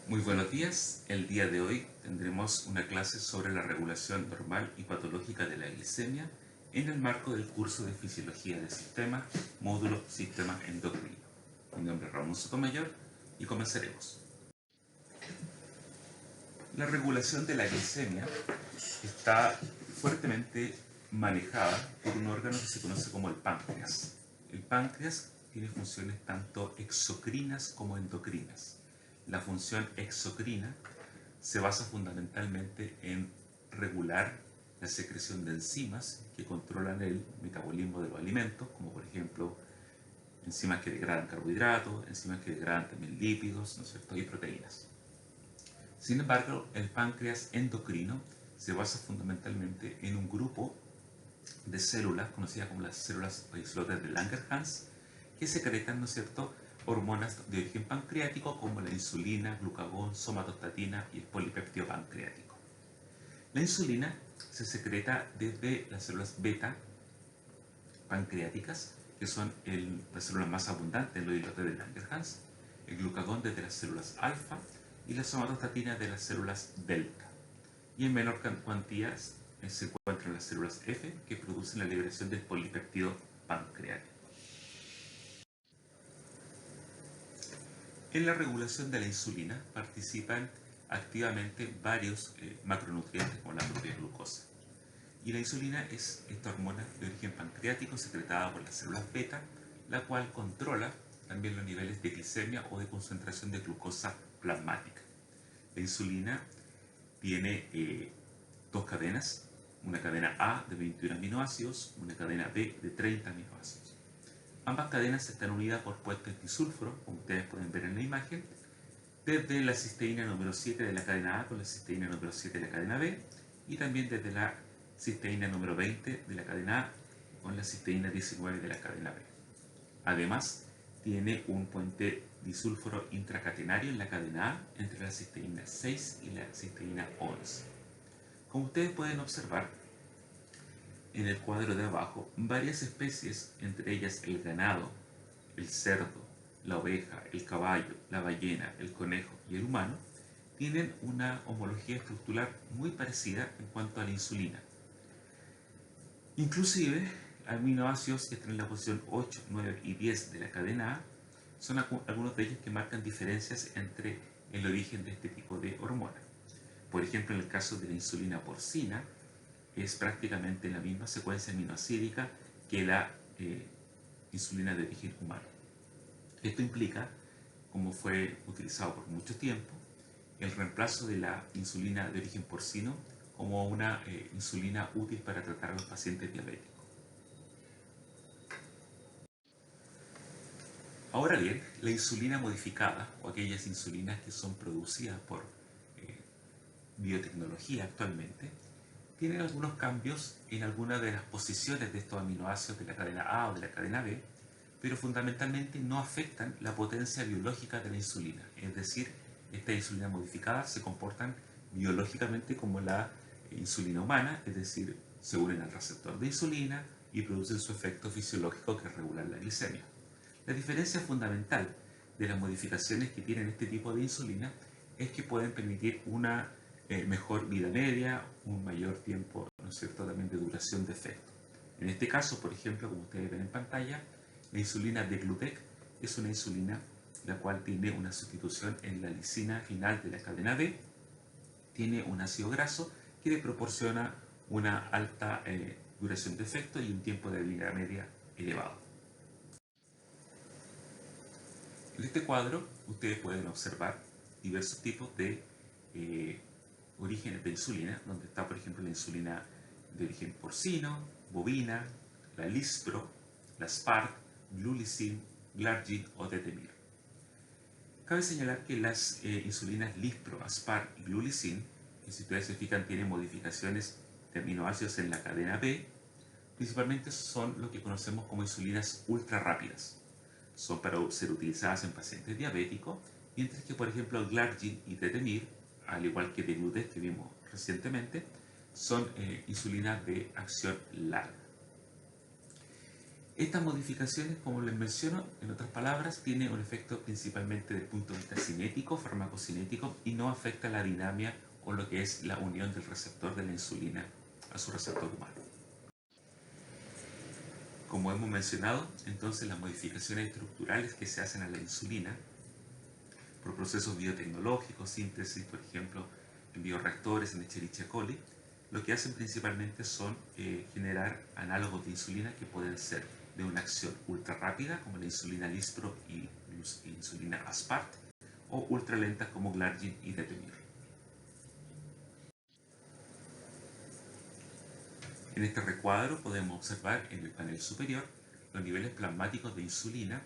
Muy buenos días. El día de hoy tendremos una clase sobre la regulación normal y patológica de la glicemia en el marco del curso de Fisiología del Sistema, módulo Sistema Endocrino. Mi nombre es Ramón Sotomayor y comenzaremos. La regulación de la glicemia está fuertemente manejada por un órgano que se conoce como el páncreas. El páncreas tiene funciones tanto exocrinas como endocrinas. La función exocrina se basa fundamentalmente en regular la secreción de enzimas que controlan el metabolismo de los alimentos, como por ejemplo enzimas que degradan carbohidratos, enzimas que degradan también lípidos, ¿no es cierto?, y proteínas. Sin embargo, el páncreas endocrino se basa fundamentalmente en un grupo de células conocidas como las células o islotes de Langerhans, que secretan, ¿no es cierto?, hormonas de origen pancreático como la insulina, glucagón, somatostatina y el polipéptido pancreático. La insulina se secreta desde las células beta pancreáticas, que son las células más abundantes en los islotes de Langerhans, el glucagón desde las células alfa y la somatostatina de las células delta. Y en menor cuantía se encuentran las células F, que producen la liberación del polipéptido pancreático. En la regulación de la insulina participan activamente varios macronutrientes como la propia glucosa. Y la insulina es esta hormona de origen pancreático secretada por las células beta, la cual controla también los niveles de glicemia o de concentración de glucosa plasmática. La insulina tiene dos cadenas, una cadena A de 21 aminoácidos, una cadena B de 30 aminoácidos. Ambas cadenas están unidas por puentes disulfuro, como ustedes pueden ver en la imagen, desde la cisteína número 7 de la cadena A con la cisteína número 7 de la cadena B, y también desde la cisteína número 20 de la cadena A con la cisteína 19 de la cadena B. Además, tiene un puente disulfuro intracatenario en la cadena A entre la cisteína 6 y la cisteína 11. Como ustedes pueden observar, en el cuadro de abajo, varias especies, entre ellas el ganado, el cerdo, la oveja, el caballo, la ballena, el conejo y el humano, tienen una homología estructural muy parecida en cuanto a la insulina. Inclusive, aminoácidos que están en la posición 8, 9 y 10 de la cadena A son algunos de ellos que marcan diferencias entre el origen de este tipo de hormona. Por ejemplo, en el caso de la insulina porcina, es prácticamente la misma secuencia aminoácidica que la insulina de origen humano. Esto implica, como fue utilizado por mucho tiempo, el reemplazo de la insulina de origen porcino como una insulina útil para tratar a los pacientes diabéticos. Ahora bien, la insulina modificada, o aquellas insulinas que son producidas por biotecnología actualmente, tienen algunos cambios en algunas de las posiciones de estos aminoácidos de la cadena A o de la cadena B, pero fundamentalmente no afectan la potencia biológica de la insulina. Es decir, estas insulinas modificadas se comportan biológicamente como la insulina humana, es decir, se unen al receptor de insulina y producen su efecto fisiológico, que es regular la glicemia. La diferencia fundamental de las modificaciones que tienen este tipo de insulina es que pueden permitir una mejor vida media, un mayor tiempo, ¿no es cierto?, también de duración de efecto. En este caso, por ejemplo, como ustedes ven en pantalla, la insulina de Glutec es una insulina la cual tiene una sustitución en la lisina final de la cadena B, tiene un ácido graso que le proporciona una alta duración de efecto y un tiempo de vida media elevado. En este cuadro ustedes pueden observar diversos tipos de orígenes de insulina, donde está por ejemplo la insulina de origen porcino, bovina, la Lispro, la Spark, Glulicin, Glargine o Tetemir. Cabe señalar que las insulinas Lispro, Aspar y Glulicin, que si ustedes se fijan tienen modificaciones de aminoácidos en la cadena B, principalmente son lo que conocemos como insulinas ultra rápidas. Son para ser utilizadas en pacientes diabéticos, mientras que por ejemplo Glargine y Tetemir, al igual que Degludec que vimos recientemente, son insulinas de acción larga. Estas modificaciones, como les menciono, en otras palabras, tienen un efecto principalmente desde el punto de vista cinético, farmacocinético, y no afecta la dinámica o lo que es la unión del receptor de la insulina a su receptor humano. Como hemos mencionado, entonces las modificaciones estructurales que se hacen a la insulina por procesos biotecnológicos, síntesis, por ejemplo, en bioreactores, en Escherichia coli, lo que hacen principalmente son generar análogos de insulina que pueden ser de una acción ultra rápida, como la insulina Lispro y insulina Aspart, o ultra lentas como Glargine y Detemir. En este recuadro podemos observar en el panel superior los niveles plasmáticos de insulina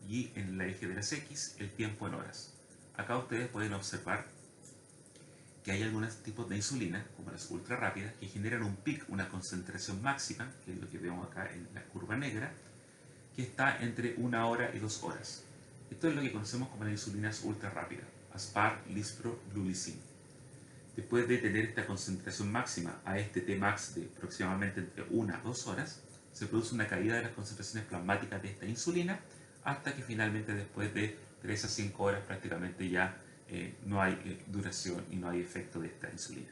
y en el eje de las X el tiempo en horas. Acá ustedes pueden observar que hay algunos tipos de insulina, como las ultra rápidas, que generan un pic, una concentración máxima, que es lo que vemos acá en la curva negra, que está entre 1 hora y 2 horas. Esto es lo que conocemos como las insulinas ultra rápidas, Aspart, Lispro, Glulicin. Después de tener esta concentración máxima a este Tmax de aproximadamente entre 1 a 2 horas, se produce una caída de las concentraciones plasmáticas de esta insulina, hasta que finalmente después de 3 a 5 horas prácticamente ya no hay duración y no hay efecto de esta insulina.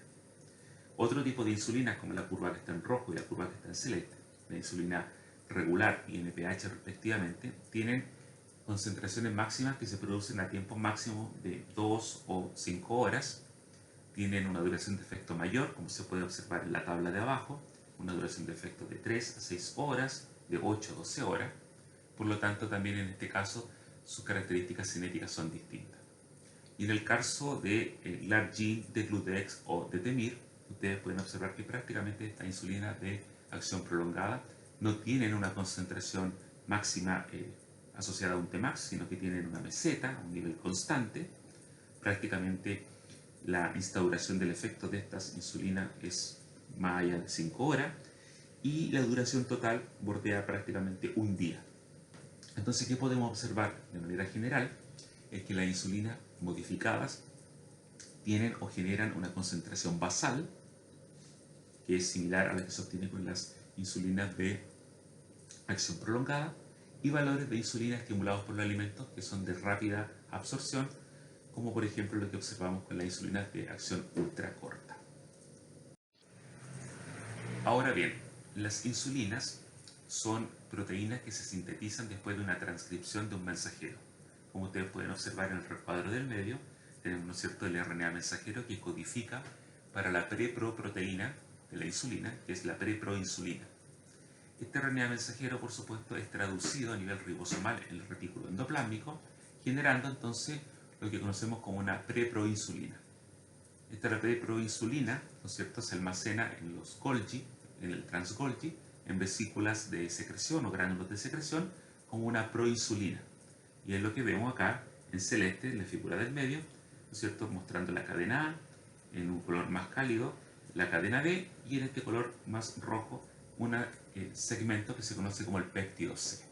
Otro tipo de insulinas, como la curva que está en rojo y la curva que está en celeste, la insulina regular y NPH respectivamente, tienen concentraciones máximas que se producen a tiempos máximos de 2 o 5 horas, tienen una duración de efecto mayor, como se puede observar en la tabla de abajo, una duración de efecto de 3 a 6 horas, de 8 a 12 horas, por lo tanto también en este caso sus características cinéticas son distintas. Y en el caso de Glargine, de Gludex o de Temir, ustedes pueden observar que prácticamente esta insulina de acción prolongada no tienen una concentración máxima asociada a un Tmax, sino que tienen una meseta, un nivel constante. Prácticamente la instauración del efecto de estas insulinas es más allá de 5 horas y la duración total bordea prácticamente un día. Entonces, ¿qué podemos observar de manera general? Es que las insulinas modificadas tienen o generan una concentración basal que es similar a la que se obtiene con las insulinas de acción prolongada y valores de insulina estimulados por los alimentos que son de rápida absorción, como por ejemplo lo que observamos con las insulinas de acción ultra corta. Ahora bien, las insulinas son proteínas que se sintetizan después de una transcripción de un mensajero. Como ustedes pueden observar en el recuadro del medio, tenemos, ¿no es cierto?, el RNA mensajero que codifica para la preproproteína de la insulina, que es la preproinsulina. Este RNA mensajero, por supuesto, es traducido a nivel ribosomal en el retículo endoplásmico, generando entonces lo que conocemos como una preproinsulina. Esta preproinsulina, ¿no es cierto?, se almacena en los Golgi, en el trans-Golgi, en vesículas de secreción o gránulos de secreción, como una proinsulina. Y es lo que vemos acá en celeste, en la figura del medio, ¿no es cierto?, mostrando la cadena A en un color más cálido, la cadena B y en este color más rojo un segmento que se conoce como el péptido C.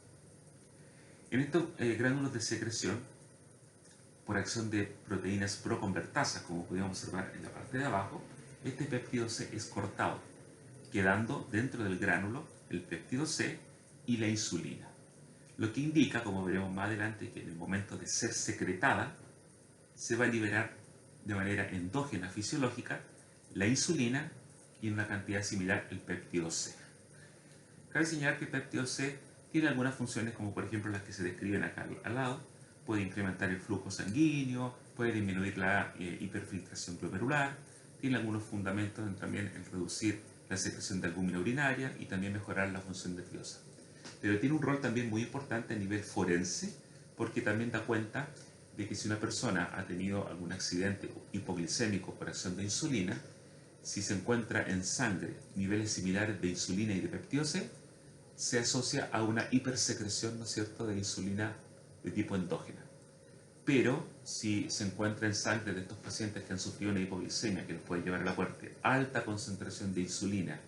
En estos gránulos de secreción, por acción de proteínas proconvertasas, como podemos observar en la parte de abajo, este péptido C es cortado, quedando dentro del gránulo el péptido C y la insulina. Lo que indica, como veremos más adelante, que en el momento de ser secretada, se va a liberar de manera endógena fisiológica la insulina y en una cantidad similar el péptido C. Cabe señalar que el péptido C tiene algunas funciones, como por ejemplo las que se describen acá al lado. Puede incrementar el flujo sanguíneo, puede disminuir la hiperfiltración glomerular, tiene algunos fundamentos también en reducir la secreción de albúmina urinaria y también mejorar la función nerviosa. Pero tiene un rol también muy importante a nivel forense, porque también da cuenta de que si una persona ha tenido algún accidente hipoglicémico por acción de insulina, si se encuentra en sangre niveles similares de insulina y de péptido C, se asocia a una hipersecreción, ¿no es cierto?, de insulina de tipo endógena. Pero si se encuentra en sangre de estos pacientes que han sufrido una hipoglicemia que les puede llevar a la muerte, alta concentración de insulina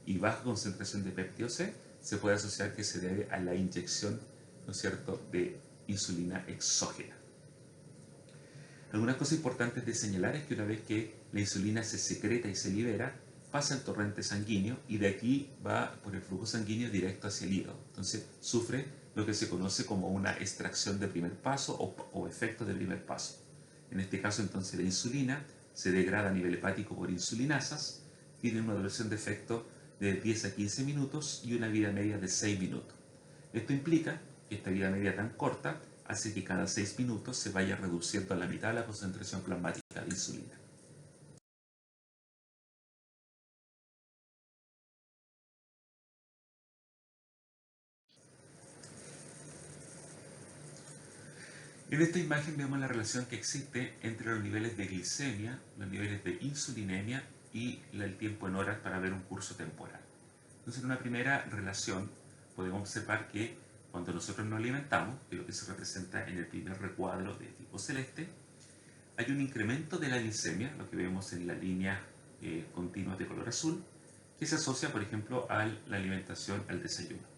y baja concentración de péptido C, se puede asociar que se debe a la inyección, ¿no es cierto?, de insulina exógena. Algunas cosas importantes de señalar es que una vez que la insulina se secreta y se libera, pasa el torrente sanguíneo y de aquí va por el flujo sanguíneo directo hacia el hígado. Entonces sufre lo que se conoce como una extracción de primer paso o efecto de primer paso. En este caso entonces la insulina se degrada a nivel hepático por insulinasas, tiene una duración de efecto de 10 a 15 minutos y una vida media de 6 minutos. Esto implica que esta vida media tan corta hace que cada 6 minutos se vaya reduciendo a la mitad la concentración plasmática de insulina. En esta imagen vemos la relación que existe entre los niveles de glicemia, los niveles de insulinemia y el tiempo en horas para ver un curso temporal. Entonces, en una primera relación podemos observar que cuando nosotros nos alimentamos, que es lo que se representa en el primer recuadro de tipo celeste, hay un incremento de la glicemia, lo que vemos en la línea continua de color azul, que se asocia, por ejemplo, a la alimentación al desayuno.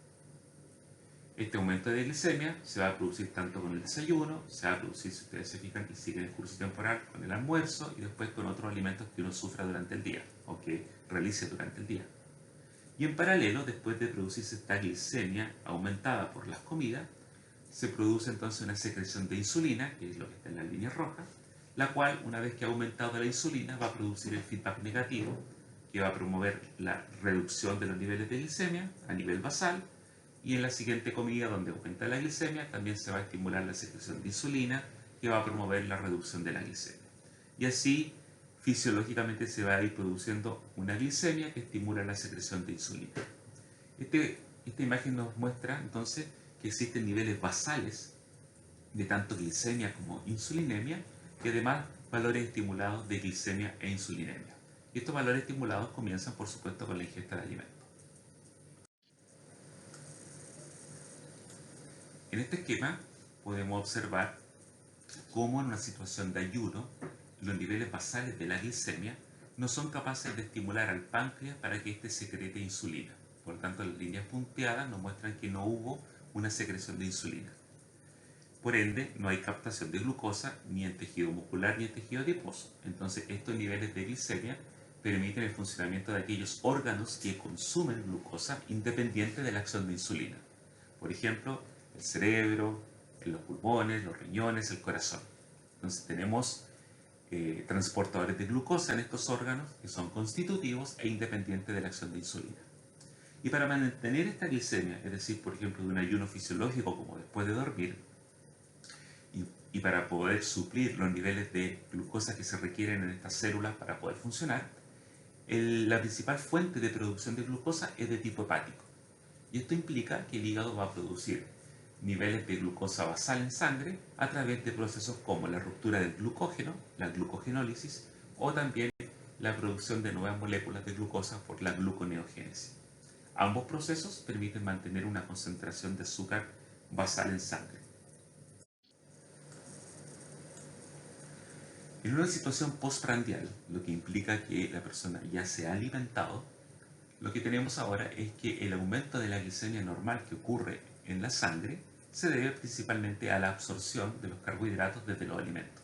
Este aumento de glicemia se va a producir tanto con el desayuno, se va a producir, si ustedes se fijan, y siguen el curso temporal, con el almuerzo y después con otros alimentos que uno sufra durante el día o que realice durante el día. Y en paralelo, después de producirse esta glicemia aumentada por las comidas, se produce entonces una secreción de insulina, que es lo que está en la línea roja, la cual, una vez que ha aumentado la insulina, va a producir el feedback negativo, que va a promover la reducción de los niveles de glicemia a nivel basal, y en la siguiente comida, donde aumenta la glicemia, también se va a estimular la secreción de insulina, que va a promover la reducción de la glicemia. Y así, fisiológicamente se va a ir produciendo una glicemia que estimula la secreción de insulina. Esta imagen nos muestra entonces que existen niveles basales de tanto glicemia como insulinemia y además valores estimulados de glicemia e insulinemia. Y estos valores estimulados comienzan, por supuesto, con la ingesta de alimentos. En este esquema podemos observar cómo en una situación de ayuno los niveles basales de la glicemia no son capaces de estimular al páncreas para que éste secrete insulina. Por lo tanto, las líneas punteadas nos muestran que no hubo una secreción de insulina. Por ende, no hay captación de glucosa ni en tejido muscular ni en tejido adiposo. Entonces, estos niveles de glicemia permiten el funcionamiento de aquellos órganos que consumen glucosa independiente de la acción de insulina. Por ejemplo, el cerebro, los pulmones, los riñones, el corazón. Entonces tenemos transportadores de glucosa en estos órganos que son constitutivos e independientes de la acción de insulina. Y para mantener esta glicemia, es decir, por ejemplo, de un ayuno fisiológico como después de dormir, y para poder suplir los niveles de glucosa que se requieren en estas células para poder funcionar, la principal fuente de producción de glucosa es de tipo hepático. Y esto implica que el hígado va a producir niveles de glucosa basal en sangre a través de procesos como la ruptura del glucógeno, la glucogenólisis, o también la producción de nuevas moléculas de glucosa por la gluconeogénesis. Ambos procesos permiten mantener una concentración de azúcar basal en sangre. En una situación postprandial, lo que implica que la persona ya se ha alimentado, lo que tenemos ahora es que el aumento de la glicemia normal que ocurre en la sangre se debe principalmente a la absorción de los carbohidratos desde los alimentos.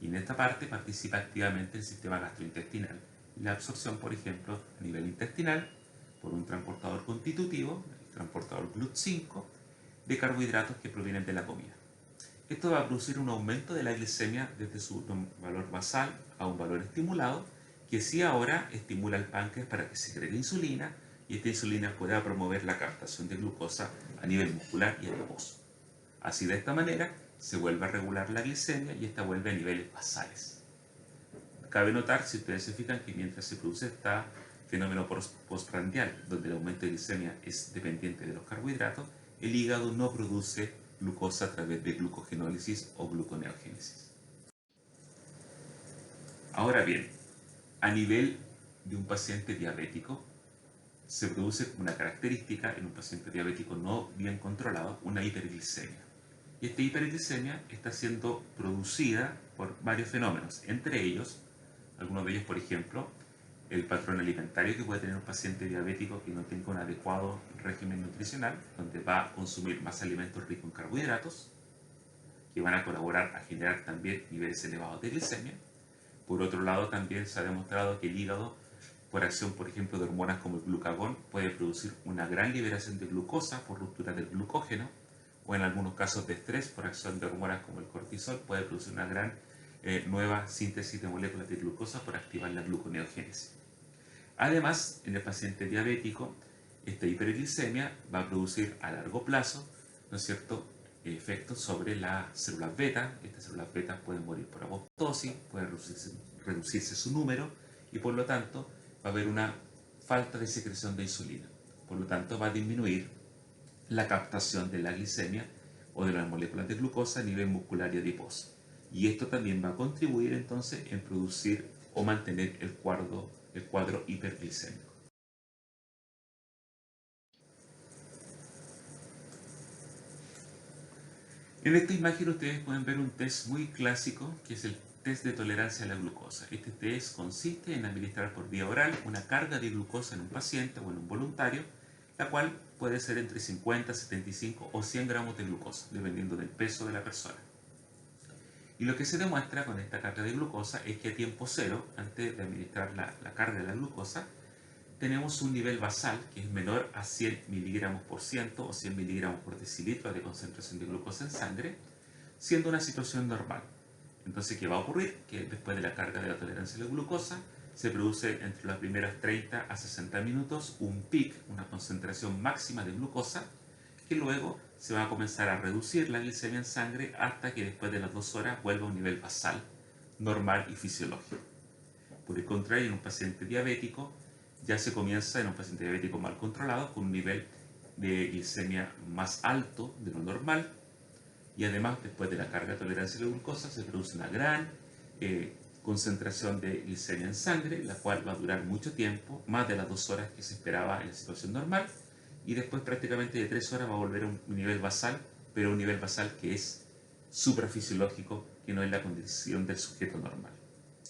Y en esta parte participa activamente el sistema gastrointestinal. La absorción, por ejemplo, a nivel intestinal, por un transportador constitutivo, el transportador GLUT5, de carbohidratos que provienen de la comida. Esto va a producir un aumento de la glicemia desde su valor basal a un valor estimulado, que sí ahora estimula al páncreas para que secrete insulina y esta insulina pueda promover la captación de glucosa a nivel muscular y adiposo. Así, de esta manera, se vuelve a regular la glicemia y esta vuelve a niveles basales. Cabe notar, si ustedes se fijan, que mientras se produce este fenómeno postprandial, donde el aumento de glicemia es dependiente de los carbohidratos, el hígado no produce glucosa a través de glucogenólisis o gluconeogénesis. Ahora bien, a nivel de un paciente diabético, se produce una característica en un paciente diabético no bien controlado, una hiperglicemia. Y esta hiperglicemia está siendo producida por varios fenómenos, entre ellos, algunos de ellos, por ejemplo, el patrón alimentario que puede tener un paciente diabético que no tenga un adecuado régimen nutricional, donde va a consumir más alimentos ricos en carbohidratos, que van a colaborar a generar también niveles elevados de glicemia. Por otro lado, también se ha demostrado que el hígado por acción, por ejemplo, de hormonas como el glucagón, puede producir una gran liberación de glucosa por ruptura del glucógeno, o en algunos casos de estrés, por acción de hormonas como el cortisol, puede producir una gran nueva síntesis de moléculas de glucosa por activar la gluconeogénesis. Además, en el paciente diabético, esta hiperglicemia va a producir a largo plazo, ¿no es cierto?, efectos sobre las células beta. Estas células beta pueden morir por apoptosis, puede reducirse su número y por lo tanto va a haber una falta de secreción de insulina. Por lo tanto, va a disminuir la captación de la glicemia o de las moléculas de glucosa a nivel muscular y adiposo. Y esto también va a contribuir entonces en producir o mantener el cuadro hiperglicémico. En esta imagen ustedes pueden ver un test muy clásico que es el test de tolerancia a la glucosa. Este test consiste en administrar por vía oral una carga de glucosa en un paciente o en un voluntario, la cual puede ser entre 50, 75 o 100 gramos de glucosa, dependiendo del peso de la persona. Y lo que se demuestra con esta carga de glucosa es que a tiempo cero, antes de administrar la carga de la glucosa, tenemos un nivel basal que es menor a 100 miligramos por ciento o 100 miligramos por decilitro de concentración de glucosa en sangre, siendo una situación normal. Entonces, ¿qué va a ocurrir? Que después de la carga de la tolerancia a la glucosa, se produce entre los primeros 30 a 60 minutos un pic, una concentración máxima de glucosa, que luego se va a comenzar a reducir la glicemia en sangre hasta que después de las 2 horas vuelva a un nivel basal, normal y fisiológico. Por el contrario, en un paciente diabético, ya se comienza en un paciente diabético mal controlado con un nivel de glicemia más alto de lo normal y además después de la carga de tolerancia a la glucosa se produce una gran concentración de glicemia en sangre, la cual va a durar mucho tiempo, más de las 2 horas que se esperaba en la situación normal, y después prácticamente de 3 horas va a volver a un nivel basal, pero un nivel basal que es suprafisiológico, que no es la condición del sujeto normal.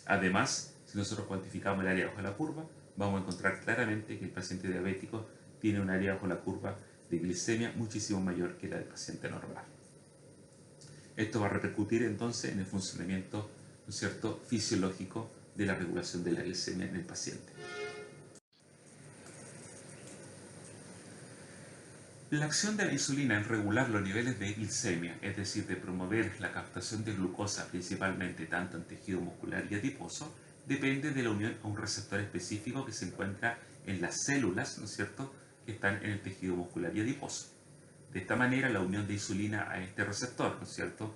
Además, si nosotros cuantificamos el área bajo la curva, vamos a encontrar claramente que el paciente diabético tiene un área bajo la curva de glicemia muchísimo mayor que la del paciente normal. Esto va a repercutir entonces en el funcionamiento, ¿no es cierto?, fisiológico de la regulación de la glicemia en el paciente. La acción de la insulina en regular los niveles de glicemia, es decir, de promover la captación de glucosa principalmente tanto en tejido muscular y adiposo, depende de la unión a un receptor específico que se encuentra en las células, ¿no es cierto?, que están en el tejido muscular y adiposo. De esta manera, la unión de insulina a este receptor, ¿no es cierto?,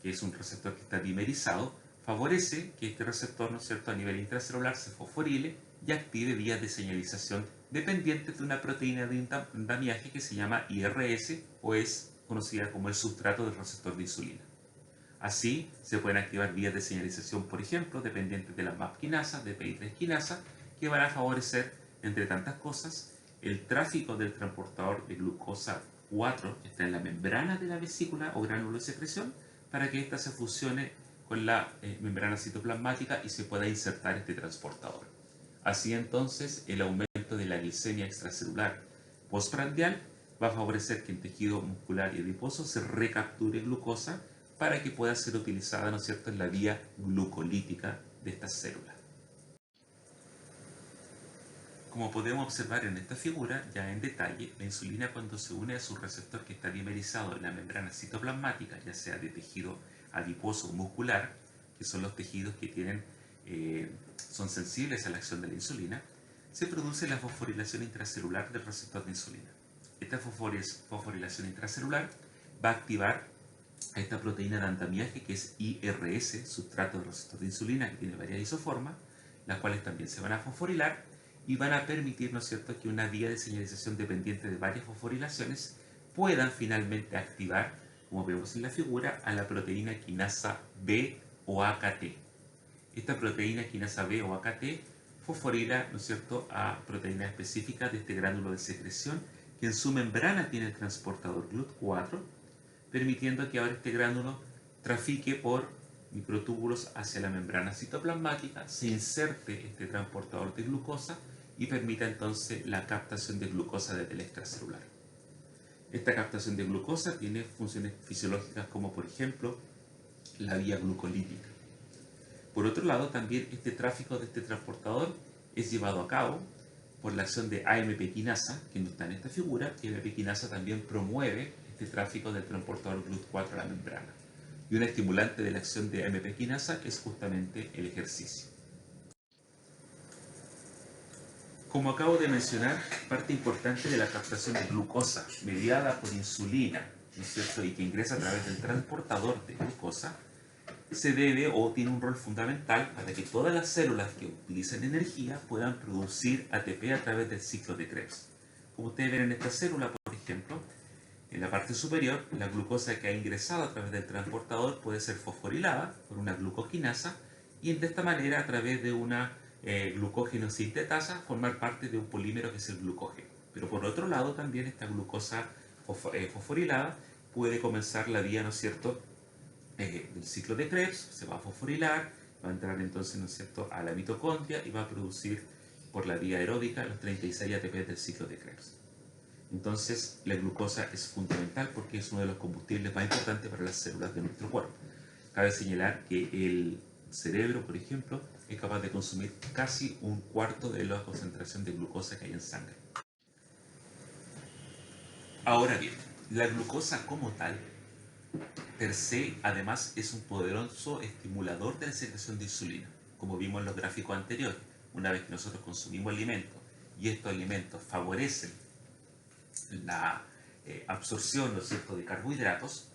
que es un receptor que está dimerizado, favorece que este receptor, ¿no es cierto?, a nivel intracelular se fosforile y active vías de señalización dependientes de una proteína de andamiaje que se llama IRS o es conocida como el sustrato del receptor de insulina. Así, se pueden activar vías de señalización, por ejemplo, dependientes de la MAP quinasa, de PI3 quinasa, que van a favorecer, entre tantas cosas, el tráfico del transportador de glucosa 4 que está en la membrana de la vesícula o gránulo de secreción, para que ésta se fusione con la membrana citoplasmática y se pueda insertar este transportador. Así entonces, el aumento de la glicemia extracelular postprandial va a favorecer que en tejido muscular y adiposo se recapture glucosa para que pueda ser utilizada, ¿no es cierto?, en la vía glucolítica de estas células. Como podemos observar en esta figura, ya en detalle, la insulina cuando se une a su receptor que está dimerizado en la membrana citoplasmática, ya sea de tejido adiposo o muscular, que son los tejidos que son sensibles a la acción de la insulina, se produce la fosforilación intracelular del receptor de insulina. Esta fosforilación intracelular va a activar a esta proteína de andamiaje que es IRS, sustrato del receptor de insulina, que tiene varias isoformas, las cuales también se van a fosforilar y van a permitir, ¿no es cierto?, que una vía de señalización dependiente de varias fosforilaciones puedan finalmente activar, como vemos en la figura, a la proteína quinasa B o AKT. Esta proteína quinasa B o AKT fosforila, ¿no es cierto?, a proteínas específicas de este gránulo de secreción que en su membrana tiene el transportador GLUT4, permitiendo que ahora este gránulo trafique por microtúbulos hacia la membrana citoplasmática, se inserte este transportador de glucosa y permita entonces la captación de glucosa desde el extracelular. Esta captación de glucosa tiene funciones fisiológicas como por ejemplo la vía glucolítica. Por otro lado, también este tráfico de este transportador es llevado a cabo por la acción de AMP quinasa, que no está en esta figura, y AMP quinasa también promueve este tráfico del transportador GLUT4 a la membrana. Y un estimulante de la acción de AMP quinasa es justamente el ejercicio. Como acabo de mencionar, parte importante de la captación de glucosa mediada por insulina, ¿no es cierto?, y que ingresa a través del transportador de glucosa, se debe o tiene un rol fundamental para que todas las células que utilizan energía puedan producir ATP a través del ciclo de Krebs. Como ustedes ven en esta célula, por ejemplo, en la parte superior, la glucosa que ha ingresado a través del transportador puede ser fosforilada por una glucoquinasa y de esta manera, a través de una glucógeno sintetasa, formar parte de un polímero que es el glucógeno. Pero por otro lado, también esta glucosa fosforilada puede comenzar la vía, ¿no es cierto?, del ciclo de Krebs, se va a fosforilar, va a entrar entonces, ¿no es cierto?, a la mitocondria y va a producir por la vía aeróbica los 36 ATP del ciclo de Krebs. Entonces, la glucosa es fundamental porque es uno de los combustibles más importantes para las células de nuestro cuerpo. Cabe señalar que el cerebro, por ejemplo, es capaz de consumir casi un cuarto de la concentración de glucosa que hay en sangre. Ahora bien, la glucosa como tal, per se, además, es un poderoso estimulador de la secreción de insulina, como vimos en los gráficos anteriores. Una vez que nosotros consumimos alimentos y estos alimentos favorecen la absorción, ¿no es cierto?, de carbohidratos,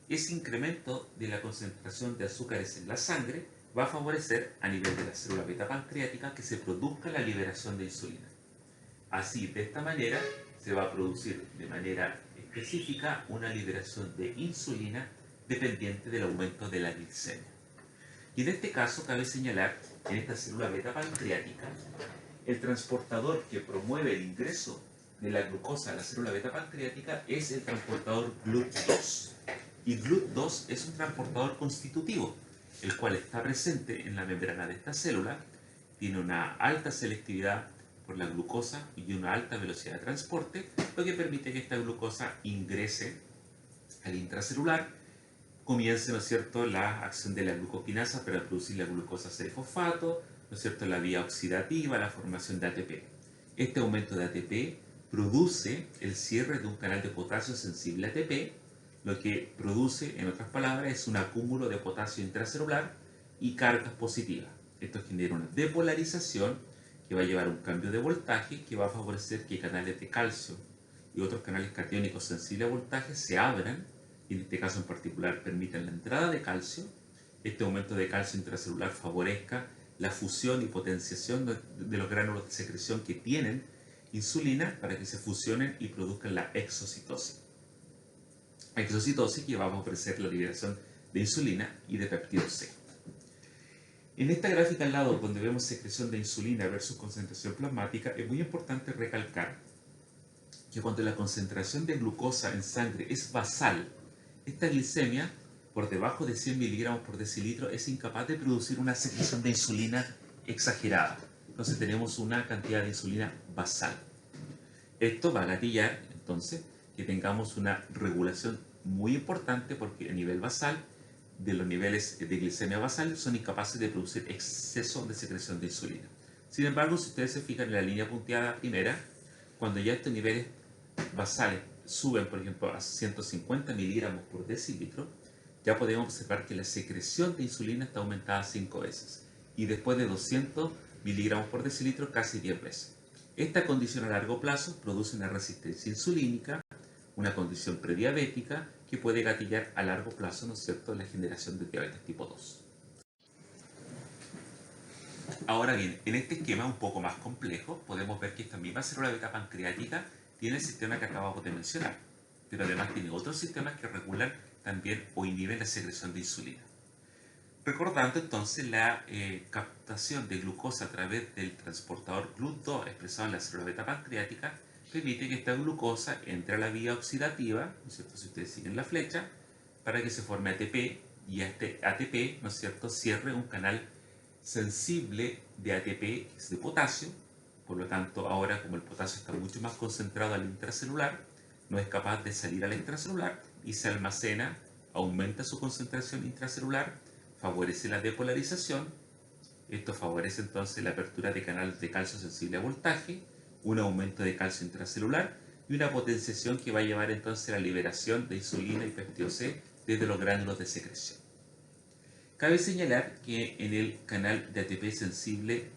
ese incremento de la concentración de azúcares en la sangre va a favorecer a nivel de la célula beta pancreática que se produzca la liberación de insulina. Así, de esta manera, se va a producir de manera específica una liberación de insulina dependiente del aumento de la glicemia. Y en este caso cabe señalar que en esta célula beta pancreática, el transportador que promueve el ingreso de la glucosa a la célula beta pancreática es el transportador GLUT2. Y GLUT2 es un transportador constitutivo, el cual está presente en la membrana de esta célula, tiene una alta selectividad por la glucosa y una alta velocidad de transporte, lo que permite que esta glucosa ingrese al intracelular, comience, ¿no es cierto?, la acción de la glucoquinasa para producir la glucosa 6-fosfato, ¿no es cierto?, la vía oxidativa, la formación de ATP. Este aumento de ATP produce el cierre de un canal de potasio sensible a ATP, lo que produce, en otras palabras, es un acúmulo de potasio intracelular y cargas positivas. Esto genera una depolarización que va a llevar a un cambio de voltaje que va a favorecer que canales de calcio y otros canales catiónicos sensibles a voltaje se abran y en este caso en particular permitan la entrada de calcio. Este aumento de calcio intracelular favorezca la fusión y potenciación de los gránulos de secreción que tienen insulina para que se fusionen y produzcan la exocitosis. Exocitosis que va a ofrecer la liberación de insulina y de péptido C. En esta gráfica al lado, donde vemos secreción de insulina versus concentración plasmática, es muy importante recalcar que cuando la concentración de glucosa en sangre es basal, esta glicemia, por debajo de 100 miligramos por decilitro, es incapaz de producir una secreción de insulina exagerada. Entonces tenemos una cantidad de insulina basal. Esto va a gatillar, entonces, que tengamos una regulación muy importante porque a nivel basal, de los niveles de glicemia basal son incapaces de producir exceso de secreción de insulina. Sin embargo, si ustedes se fijan en la línea punteada primera, cuando ya estos niveles basales suben, por ejemplo, a 150 miligramos por decilitro, ya podemos observar que la secreción de insulina está aumentada 5 veces y después de 200 miligramos por decilitro casi 10 veces. Esta condición a largo plazo produce una resistencia insulínica, una condición prediabética que puede gatillar a largo plazo, ¿no es cierto?, la generación de diabetes tipo 2. Ahora bien, en este esquema un poco más complejo, podemos ver que esta misma célula beta pancreática tiene el sistema que acabamos de mencionar, pero además tiene otros sistemas que regulan también o inhiben la secreción de insulina. Recordando entonces la captación de glucosa a través del transportador GLUT2 expresado en la célula beta pancreática, permite que esta glucosa entre a la vía oxidativa, ¿no es cierto?, si ustedes siguen la flecha, para que se forme ATP y este ATP, ¿no es cierto?, cierre un canal sensible de ATP, que es de potasio. Por lo tanto, ahora como el potasio está mucho más concentrado al intracelular, no es capaz de salir al extracelular y se almacena, aumenta su concentración intracelular, favorece la depolarización Esto favorece entonces la apertura de canales de calcio sensible a voltaje, un aumento de calcio intracelular y una potenciación que va a llevar entonces a la liberación de insulina y péptido C desde los gránulos de secreción. Cabe señalar que en el canal de ATP sensible,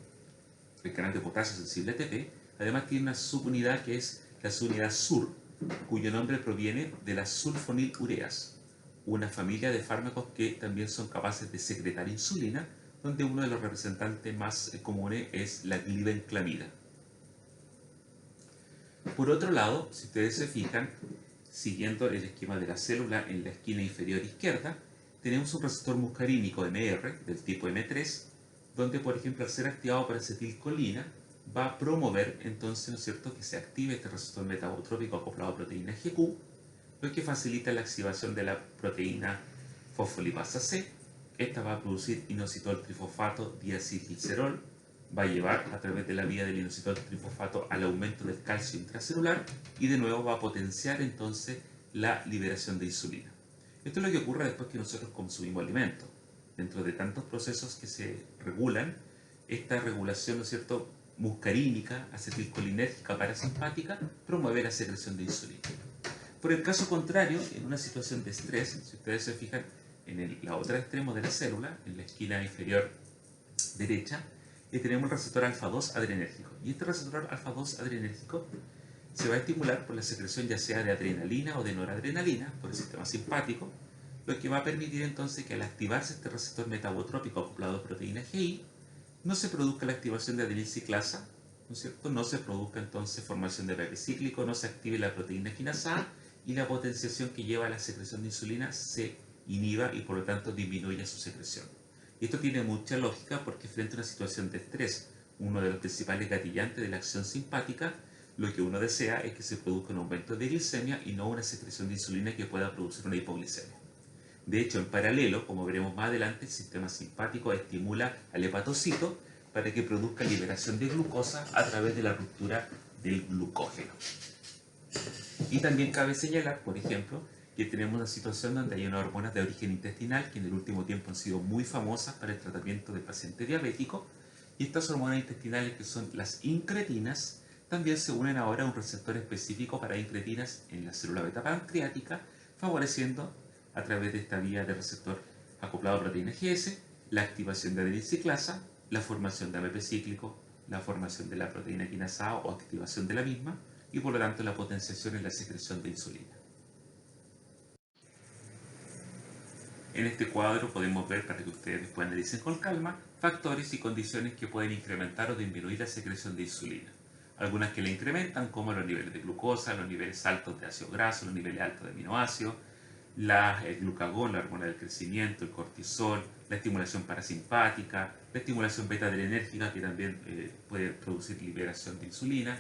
el canal de potasio sensible ATP, además tiene una subunidad que es la subunidad SUR, cuyo nombre proviene de las sulfonilureas, una familia de fármacos que también son capaces de secretar insulina, donde uno de los representantes más comunes es la glibenclamida. Por otro lado, si ustedes se fijan, siguiendo el esquema de la célula en la esquina inferior izquierda, tenemos un receptor muscarínico MR del tipo M3, donde por ejemplo al ser activado por acetilcolina va a promover entonces, ¿no es cierto?, que se active este receptor metabotrópico acoplado a proteína GQ, lo que facilita la activación de la proteína fosfolipasa C. Esta va a producir inositol trifosfato diacilglicerol, va a llevar a través de la vía del inositol trifosfato al aumento del calcio intracelular y de nuevo va a potenciar entonces la liberación de insulina. Esto es lo que ocurre después que nosotros consumimos alimentos. Dentro de tantos procesos que se regulan, esta regulación, ¿no es cierto?, muscarínica, acetilcolinérgica, parasimpática, promueve la secreción de insulina. Por el caso contrario, en una situación de estrés, si ustedes se fijan en el otro extremo de la célula, en la esquina inferior derecha, tenemos el receptor alfa-2 adrenérgico. Y este receptor alfa-2 adrenérgico se va a estimular por la secreción ya sea de adrenalina o de noradrenalina por el sistema simpático, lo que va a permitir entonces que al activarse este receptor metabotrópico acoplado a proteína GI, no se produzca la activación de adenilciclasa, ¿no es cierto? No se produzca entonces formación de ATP cíclico, no se active la proteína quinasa A y la potenciación que lleva a la secreción de insulina se inhiba y por lo tanto disminuye su secreción. Y esto tiene mucha lógica porque frente a una situación de estrés, uno de los principales gatillantes de la acción simpática, lo que uno desea es que se produzca un aumento de glicemia y no una secreción de insulina que pueda producir una hipoglicemia. De hecho, en paralelo, como veremos más adelante, el sistema simpático estimula al hepatocito para que produzca liberación de glucosa a través de la ruptura del glucógeno. Y también cabe señalar, por ejemplo, que tenemos una situación donde hay unas hormonas de origen intestinal que en el último tiempo han sido muy famosas para el tratamiento del paciente diabético, y estas hormonas intestinales, que son las incretinas, también se unen ahora a un receptor específico para incretinas en la célula beta pancreática, favoreciendo a través de esta vía de receptor acoplado a proteína GS la activación de adenilciclasa, la formación de AMP cíclico, la formación de la proteína quinasa A o activación de la misma, y por lo tanto la potenciación en la secreción de insulina. En este cuadro podemos ver, para que ustedes después analicen con calma, factores y condiciones que pueden incrementar o disminuir la secreción de insulina. Algunas que la incrementan, como los niveles de glucosa, los niveles altos de ácido graso, los niveles altos de aminoácidos, el glucagón, la hormona del crecimiento, el cortisol, la estimulación parasimpática, la estimulación beta-adrenérgica, que también puede producir liberación de insulina,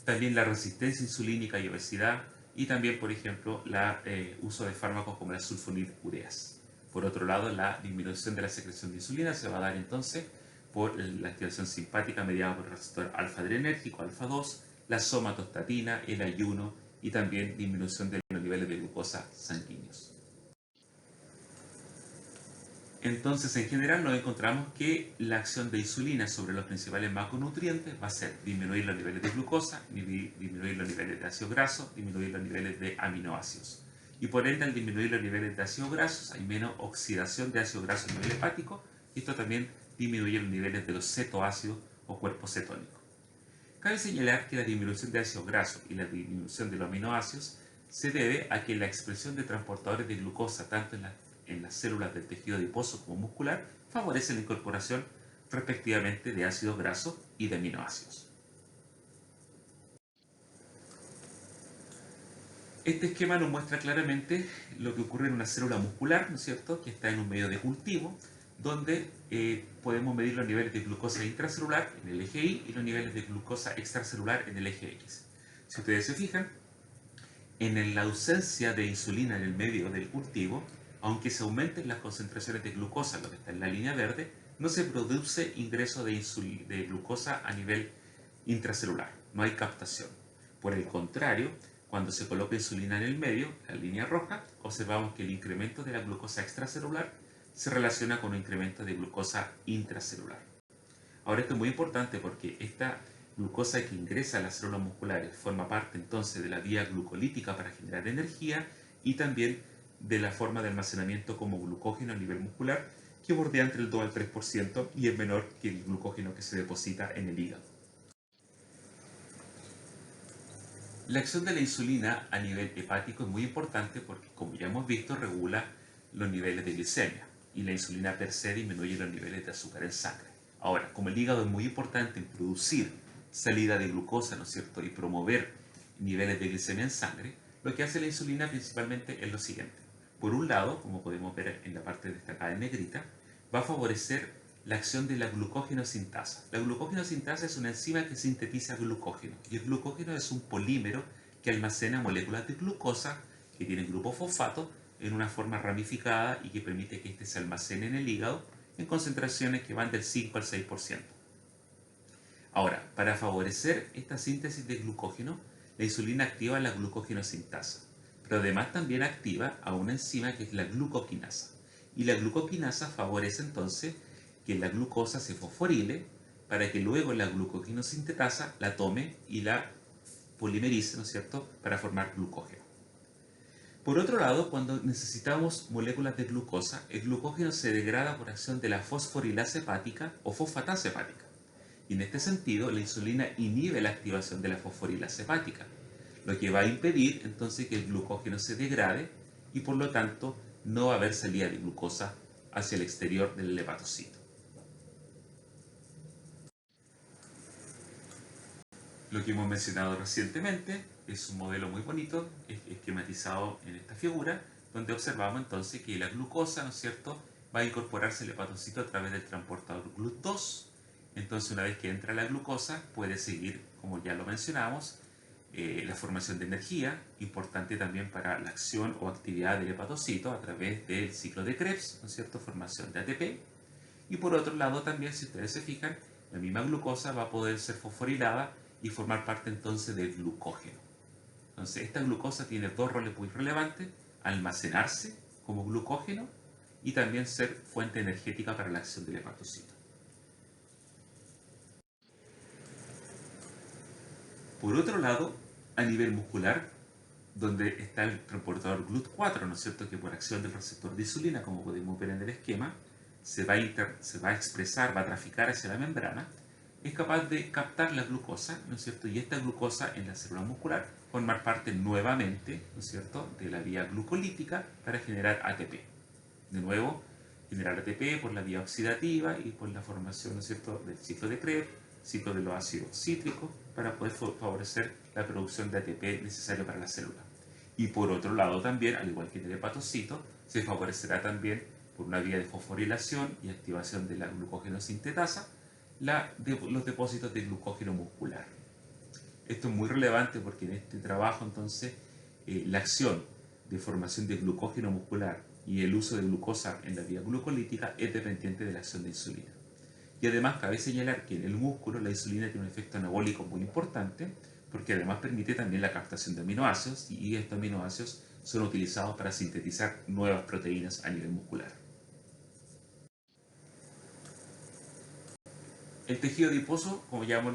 también la resistencia insulínica y obesidad, y también, por ejemplo, el uso de fármacos como las sulfonilureas. Por otro lado, la disminución de la secreción de insulina se va a dar entonces por la activación simpática mediada por el receptor alfa-adrenérgico, alfa-2, la somatostatina, el ayuno y también disminución de los niveles de glucosa sanguíneos. Entonces, en general, nos encontramos que la acción de insulina sobre los principales macronutrientes va a ser disminuir los niveles de glucosa, disminuir los niveles de ácido graso, disminuir los niveles de aminoácidos. Y por ende, al disminuir los niveles de ácidos grasos, hay menos oxidación de ácido graso a nivel hepático, y esto también disminuye los niveles de los cetoácidos o cuerpos cetónicos. Cabe señalar que la disminución de ácidos grasos y la disminución de los aminoácidos se debe a que la expresión de transportadores de glucosa tanto en las células del tejido adiposo como muscular favorece la incorporación respectivamente de ácidos grasos y de aminoácidos. Este esquema nos muestra claramente lo que ocurre en una célula muscular, ¿no es cierto?, que está en un medio de cultivo, donde podemos medir los niveles de glucosa intracelular en el eje Y y los niveles de glucosa extracelular en el eje X. Si ustedes se fijan, en la ausencia de insulina en el medio del cultivo, aunque se aumenten las concentraciones de glucosa, lo que está en la línea verde, no se produce ingreso de glucosa a nivel intracelular, no hay captación. Por el contrario, cuando se coloca insulina en el medio, la línea roja, observamos que el incremento de la glucosa extracelular se relaciona con un incremento de glucosa intracelular. Ahora esto es muy importante porque esta glucosa que ingresa a las células musculares forma parte entonces de la vía glucolítica para generar energía y también de la forma de almacenamiento como glucógeno a nivel muscular, que bordea entre el 2 al 3% y es menor que el glucógeno que se deposita en el hígado. La acción de la insulina a nivel hepático es muy importante porque, como ya hemos visto, regula los niveles de glicemia y la insulina per se disminuye los niveles de azúcar en sangre. Ahora, como el hígado es muy importante en producir salida de glucosa, ¿no es cierto?, y promover niveles de glicemia en sangre, lo que hace la insulina principalmente es lo siguiente. Por un lado, como podemos ver en la parte destacada en negrita, va a favorecer la acción de la glucógeno-sintasa. La glucógeno-sintasa es una enzima que sintetiza glucógeno y el glucógeno es un polímero que almacena moléculas de glucosa que tienen grupo fosfato en una forma ramificada y que permite que éste se almacene en el hígado en concentraciones que van del 5 al 6%. Ahora, para favorecer esta síntesis de glucógeno, la insulina activa la glucógeno-sintasa, pero además también activa a una enzima que es la glucoquinasa. Y la glucoquinasa favorece entonces que la glucosa se fosforile para que luego la glucogenosintetasa la tome y la polimerice, ¿no es cierto?, para formar glucógeno. Por otro lado, cuando necesitamos moléculas de glucosa, el glucógeno se degrada por acción de la fosforilasa hepática o fosfatasa hepática. Y en este sentido, la insulina inhibe la activación de la fosforilasa hepática, lo que va a impedir entonces que el glucógeno se degrade y por lo tanto no va a haber salida de glucosa hacia el exterior del hepatocito. Lo que hemos mencionado recientemente es un modelo muy bonito, esquematizado en esta figura, donde observamos entonces que la glucosa, ¿no es cierto?, va a incorporarse al hepatocito a través del transportador GLUT2. Entonces, una vez que entra la glucosa, puede seguir, como ya lo mencionamos, la formación de energía, importante también para la acción o actividad del hepatocito a través del ciclo de Krebs, ¿no es cierto?, formación de ATP. Y por otro lado también, si ustedes se fijan, la misma glucosa va a poder ser fosforilada y formar parte entonces del glucógeno. Entonces, esta glucosa tiene dos roles muy relevantes: almacenarse como glucógeno y también ser fuente energética para la acción del hepatocito. Por otro lado, a nivel muscular, donde está el transportador GLUT4, ¿no es cierto?, que por acción del receptor de insulina, como podemos ver en el esquema, se va a expresar, va a traficar hacia la membrana, es capaz de captar la glucosa, ¿no es cierto?, y esta glucosa en la célula muscular formar parte nuevamente, ¿no es cierto?, de la vía glucolítica para generar ATP. De nuevo, generar ATP por la vía oxidativa y por la formación, ¿no es cierto?, del ciclo de Krebs, ciclo de los ácidos cítricos, para poder favorecer la producción de ATP necesario para la célula. Y por otro lado también, al igual que en el hepatocito, se favorecerá también por una vía de fosforilación y activación de la glucogenosintetasa los depósitos de glucógeno muscular. Esto es muy relevante porque en este trabajo entonces la acción de formación de glucógeno muscular y el uso de glucosa en la vía glucolítica es dependiente de la acción de insulina. Y además cabe señalar que en el músculo la insulina tiene un efecto anabólico muy importante porque además permite también la captación de aminoácidos y estos aminoácidos son utilizados para sintetizar nuevas proteínas a nivel muscular. El tejido adiposo, como ya lo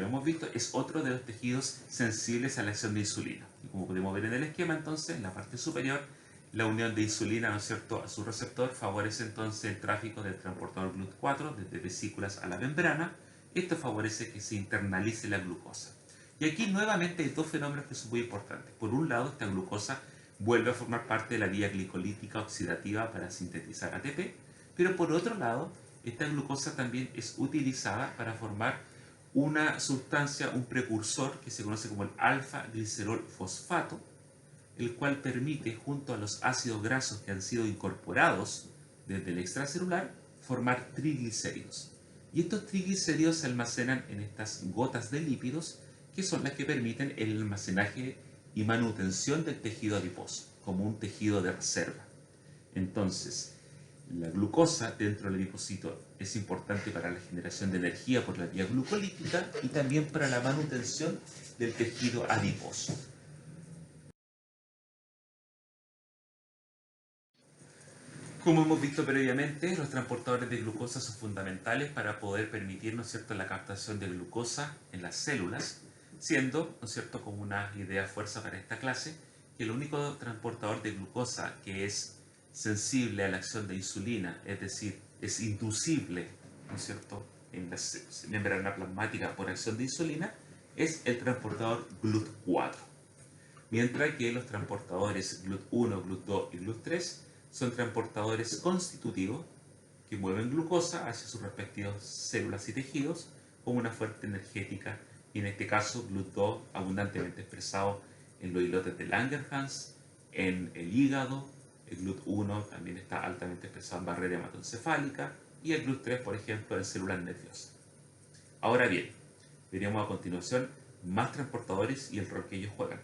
hemos visto, es otro de los tejidos sensibles a la acción de insulina. Y como podemos ver en el esquema, entonces, en la parte superior, la unión de insulina, ¿no es cierto?, a su receptor favorece entonces el tráfico del transportador GLUT4 desde vesículas a la membrana. Esto favorece que se internalice la glucosa. Y aquí nuevamente hay dos fenómenos que son muy importantes. Por un lado, esta glucosa vuelve a formar parte de la vía glicolítica oxidativa para sintetizar ATP, pero por otro lado, esta glucosa también es utilizada para formar una sustancia, un precursor que se conoce como el alfa-glicerol fosfato, el cual permite, junto a los ácidos grasos que han sido incorporados desde el extracelular, formar triglicéridos. Y estos triglicéridos se almacenan en estas gotas de lípidos que son las que permiten el almacenaje y manutención del tejido adiposo, como un tejido de reserva. Entonces, la glucosa dentro del adipocito es importante para la generación de energía por la vía glucolítica y también para la manutención del tejido adiposo. Como hemos visto previamente, los transportadores de glucosa son fundamentales para poder permitir, ¿no es cierto?, la captación de glucosa en las células, siendo, ¿no es cierto?, como una idea fuerza para esta clase, que el único transportador de glucosa que es sensible a la acción de insulina, es decir, es inducible, ¿no es cierto?, en la membrana plasmática por acción de insulina, es el transportador GLUT4. Mientras que los transportadores GLUT1, GLUT2 y GLUT3 son transportadores constitutivos que mueven glucosa hacia sus respectivas células y tejidos como una fuente energética, y en este caso GLUT2 abundantemente expresado en los islotes de Langerhans, en el hígado. El GLUT1 también está altamente expresado en barrera hematoencefálica, y el GLUT3, por ejemplo, en células nerviosas. Ahora bien, veremos a continuación más transportadores y el rol que ellos juegan.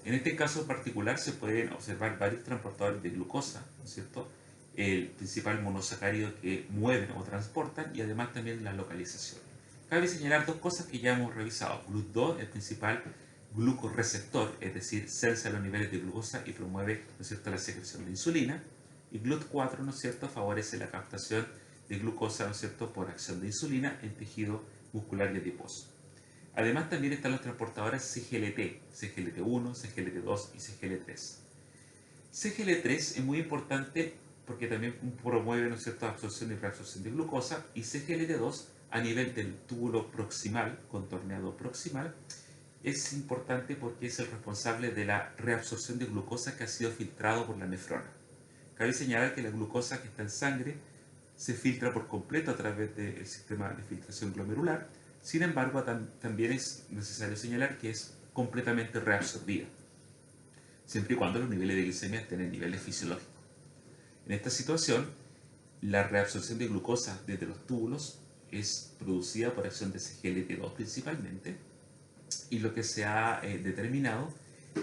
En este caso particular se pueden observar varios transportadores de glucosa, ¿no es cierto?, el principal monosacárido que mueven o transportan, y además también la localización. Cabe señalar dos cosas que ya hemos revisado. GLUT2, el principal glucorreceptor, es decir, sensa los niveles de glucosa y promueve, ¿no es cierto?, la secreción de insulina. Y GLUT4, ¿no es cierto?, favorece la captación de glucosa, ¿no es cierto?, por acción de insulina en tejido muscular y adiposo. Además también están los transportadores CGLT, CGLT1, CGLT2 y CGL3. CGL3 es muy importante porque también promueve, ¿no es cierto?, absorción y reabsorción de glucosa, y CGLT2 a nivel del túbulo proximal, contorneado proximal, es importante porque es el responsable de la reabsorción de glucosa que ha sido filtrado por la nefrona. Cabe señalar que la glucosa que está en sangre se filtra por completo a través del sistema de filtración glomerular. Sin embargo, también es necesario señalar que es completamente reabsorbida, siempre y cuando los niveles de glicemia estén en niveles fisiológicos. En esta situación, la reabsorción de glucosa desde los túbulos es producida por acción de CGLT2 principalmente, y lo que se ha determinado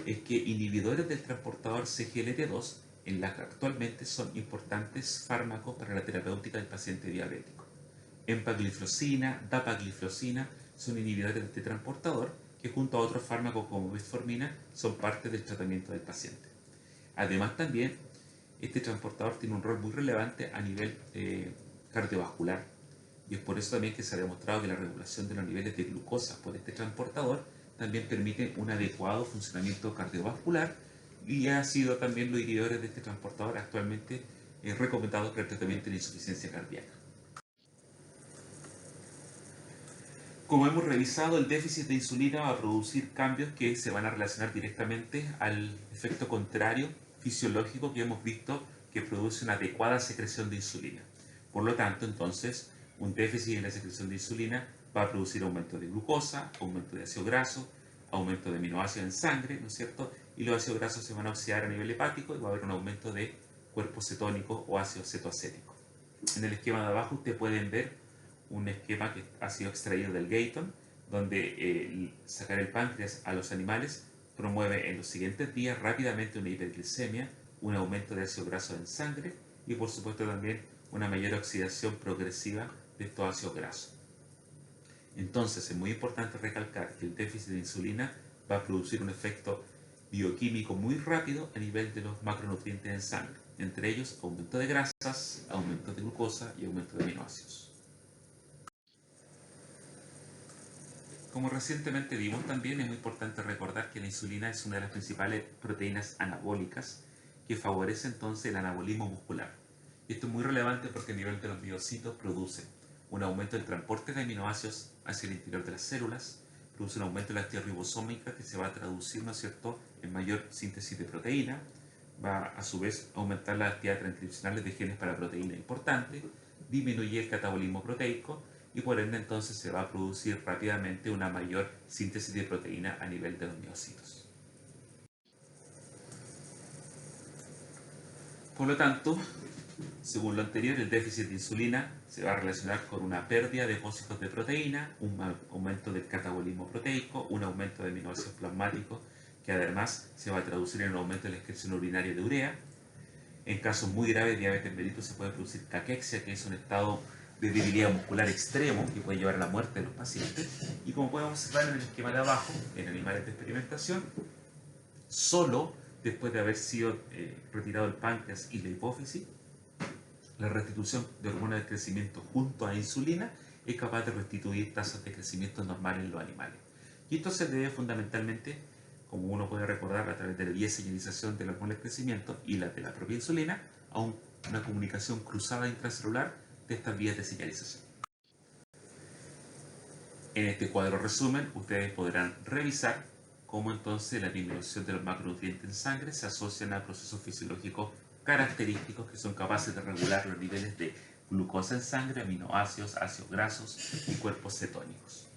es que inhibidores del transportador CGLT2 en la que actualmente son importantes fármacos para la terapéutica del paciente diabético. Empagliflozina, dapagliflozina son inhibidores de este transportador que, junto a otros fármacos como metformina, son parte del tratamiento del paciente. Además también este transportador tiene un rol muy relevante a nivel cardiovascular, y es por eso también que se ha demostrado que la regulación de los niveles de glucosa por este transportador también permite un adecuado funcionamiento cardiovascular, y ha sido también los inhibidores de este transportador actualmente recomendados para el tratamiento de la insuficiencia cardíaca. Como hemos revisado, el déficit de insulina va a producir cambios que se van a relacionar directamente al efecto contrario fisiológico que hemos visto, que produce una adecuada secreción de insulina. Por lo tanto, entonces, un déficit en la secreción de insulina va a producir aumento de glucosa, aumento de ácido graso, aumento de aminoácidos en sangre, ¿no es cierto?, y los ácidos grasos se van a oxidar a nivel hepático y va a haber un aumento de cuerpo cetónico o ácido cetoacético. En el esquema de abajo ustedes pueden ver un esquema que ha sido extraído del Gayton, donde sacar el páncreas a los animales promueve en los siguientes días rápidamente una hiperglicemia, un aumento de ácido graso en sangre y, por supuesto, también una mayor oxidación progresiva de estos ácidos grasos. Entonces, es muy importante recalcar que el déficit de insulina va a producir un efecto bioquímico muy rápido a nivel de los macronutrientes en sangre, entre ellos aumento de grasas, aumento de glucosa y aumento de aminoácidos. Como recientemente vimos también, es muy importante recordar que la insulina es una de las principales proteínas anabólicas que favorece entonces el anabolismo muscular. Y esto es muy relevante porque a nivel de los miocitos produce un aumento del transporte de aminoácidos hacia el interior de las células, produce un aumento de la actividad ribosómica que se va a traducir, ¿no es cierto?, en mayor síntesis de proteína, va a su vez a aumentar las actividades transcripcionales de genes para proteína importantes, disminuye el catabolismo proteico, y por ende entonces se va a producir rápidamente una mayor síntesis de proteína a nivel de los miocitos. Por lo tanto, según lo anterior, el déficit de insulina se va a relacionar con una pérdida de depósitos de proteína, un aumento del catabolismo proteico, un aumento de aminoácidos plasmáticos, que además se va a traducir en un aumento de la excreción urinaria de urea. En casos muy graves de diabetes mellitus se puede producir caquexia, que es un estado de debilidad muscular extremo que puede llevar a la muerte de los pacientes. Y como podemos observar en el esquema de abajo, en animales de experimentación, solo después de haber sido retirado el páncreas y la hipófisis, la restitución de hormonas de crecimiento junto a insulina es capaz de restituir tasas de crecimiento normales en los animales. Y esto se debe fundamentalmente, como uno puede recordar, a través de la vía de señalización de la hormona de crecimiento y la de la propia insulina, a una comunicación cruzada intracelular de estas vías de señalización. En este cuadro resumen, ustedes podrán revisar cómo entonces la disminución de los macronutrientes en sangre se asocian a procesos fisiológicos característicos que son capaces de regular los niveles de glucosa en sangre, aminoácidos, ácidos grasos y cuerpos cetónicos.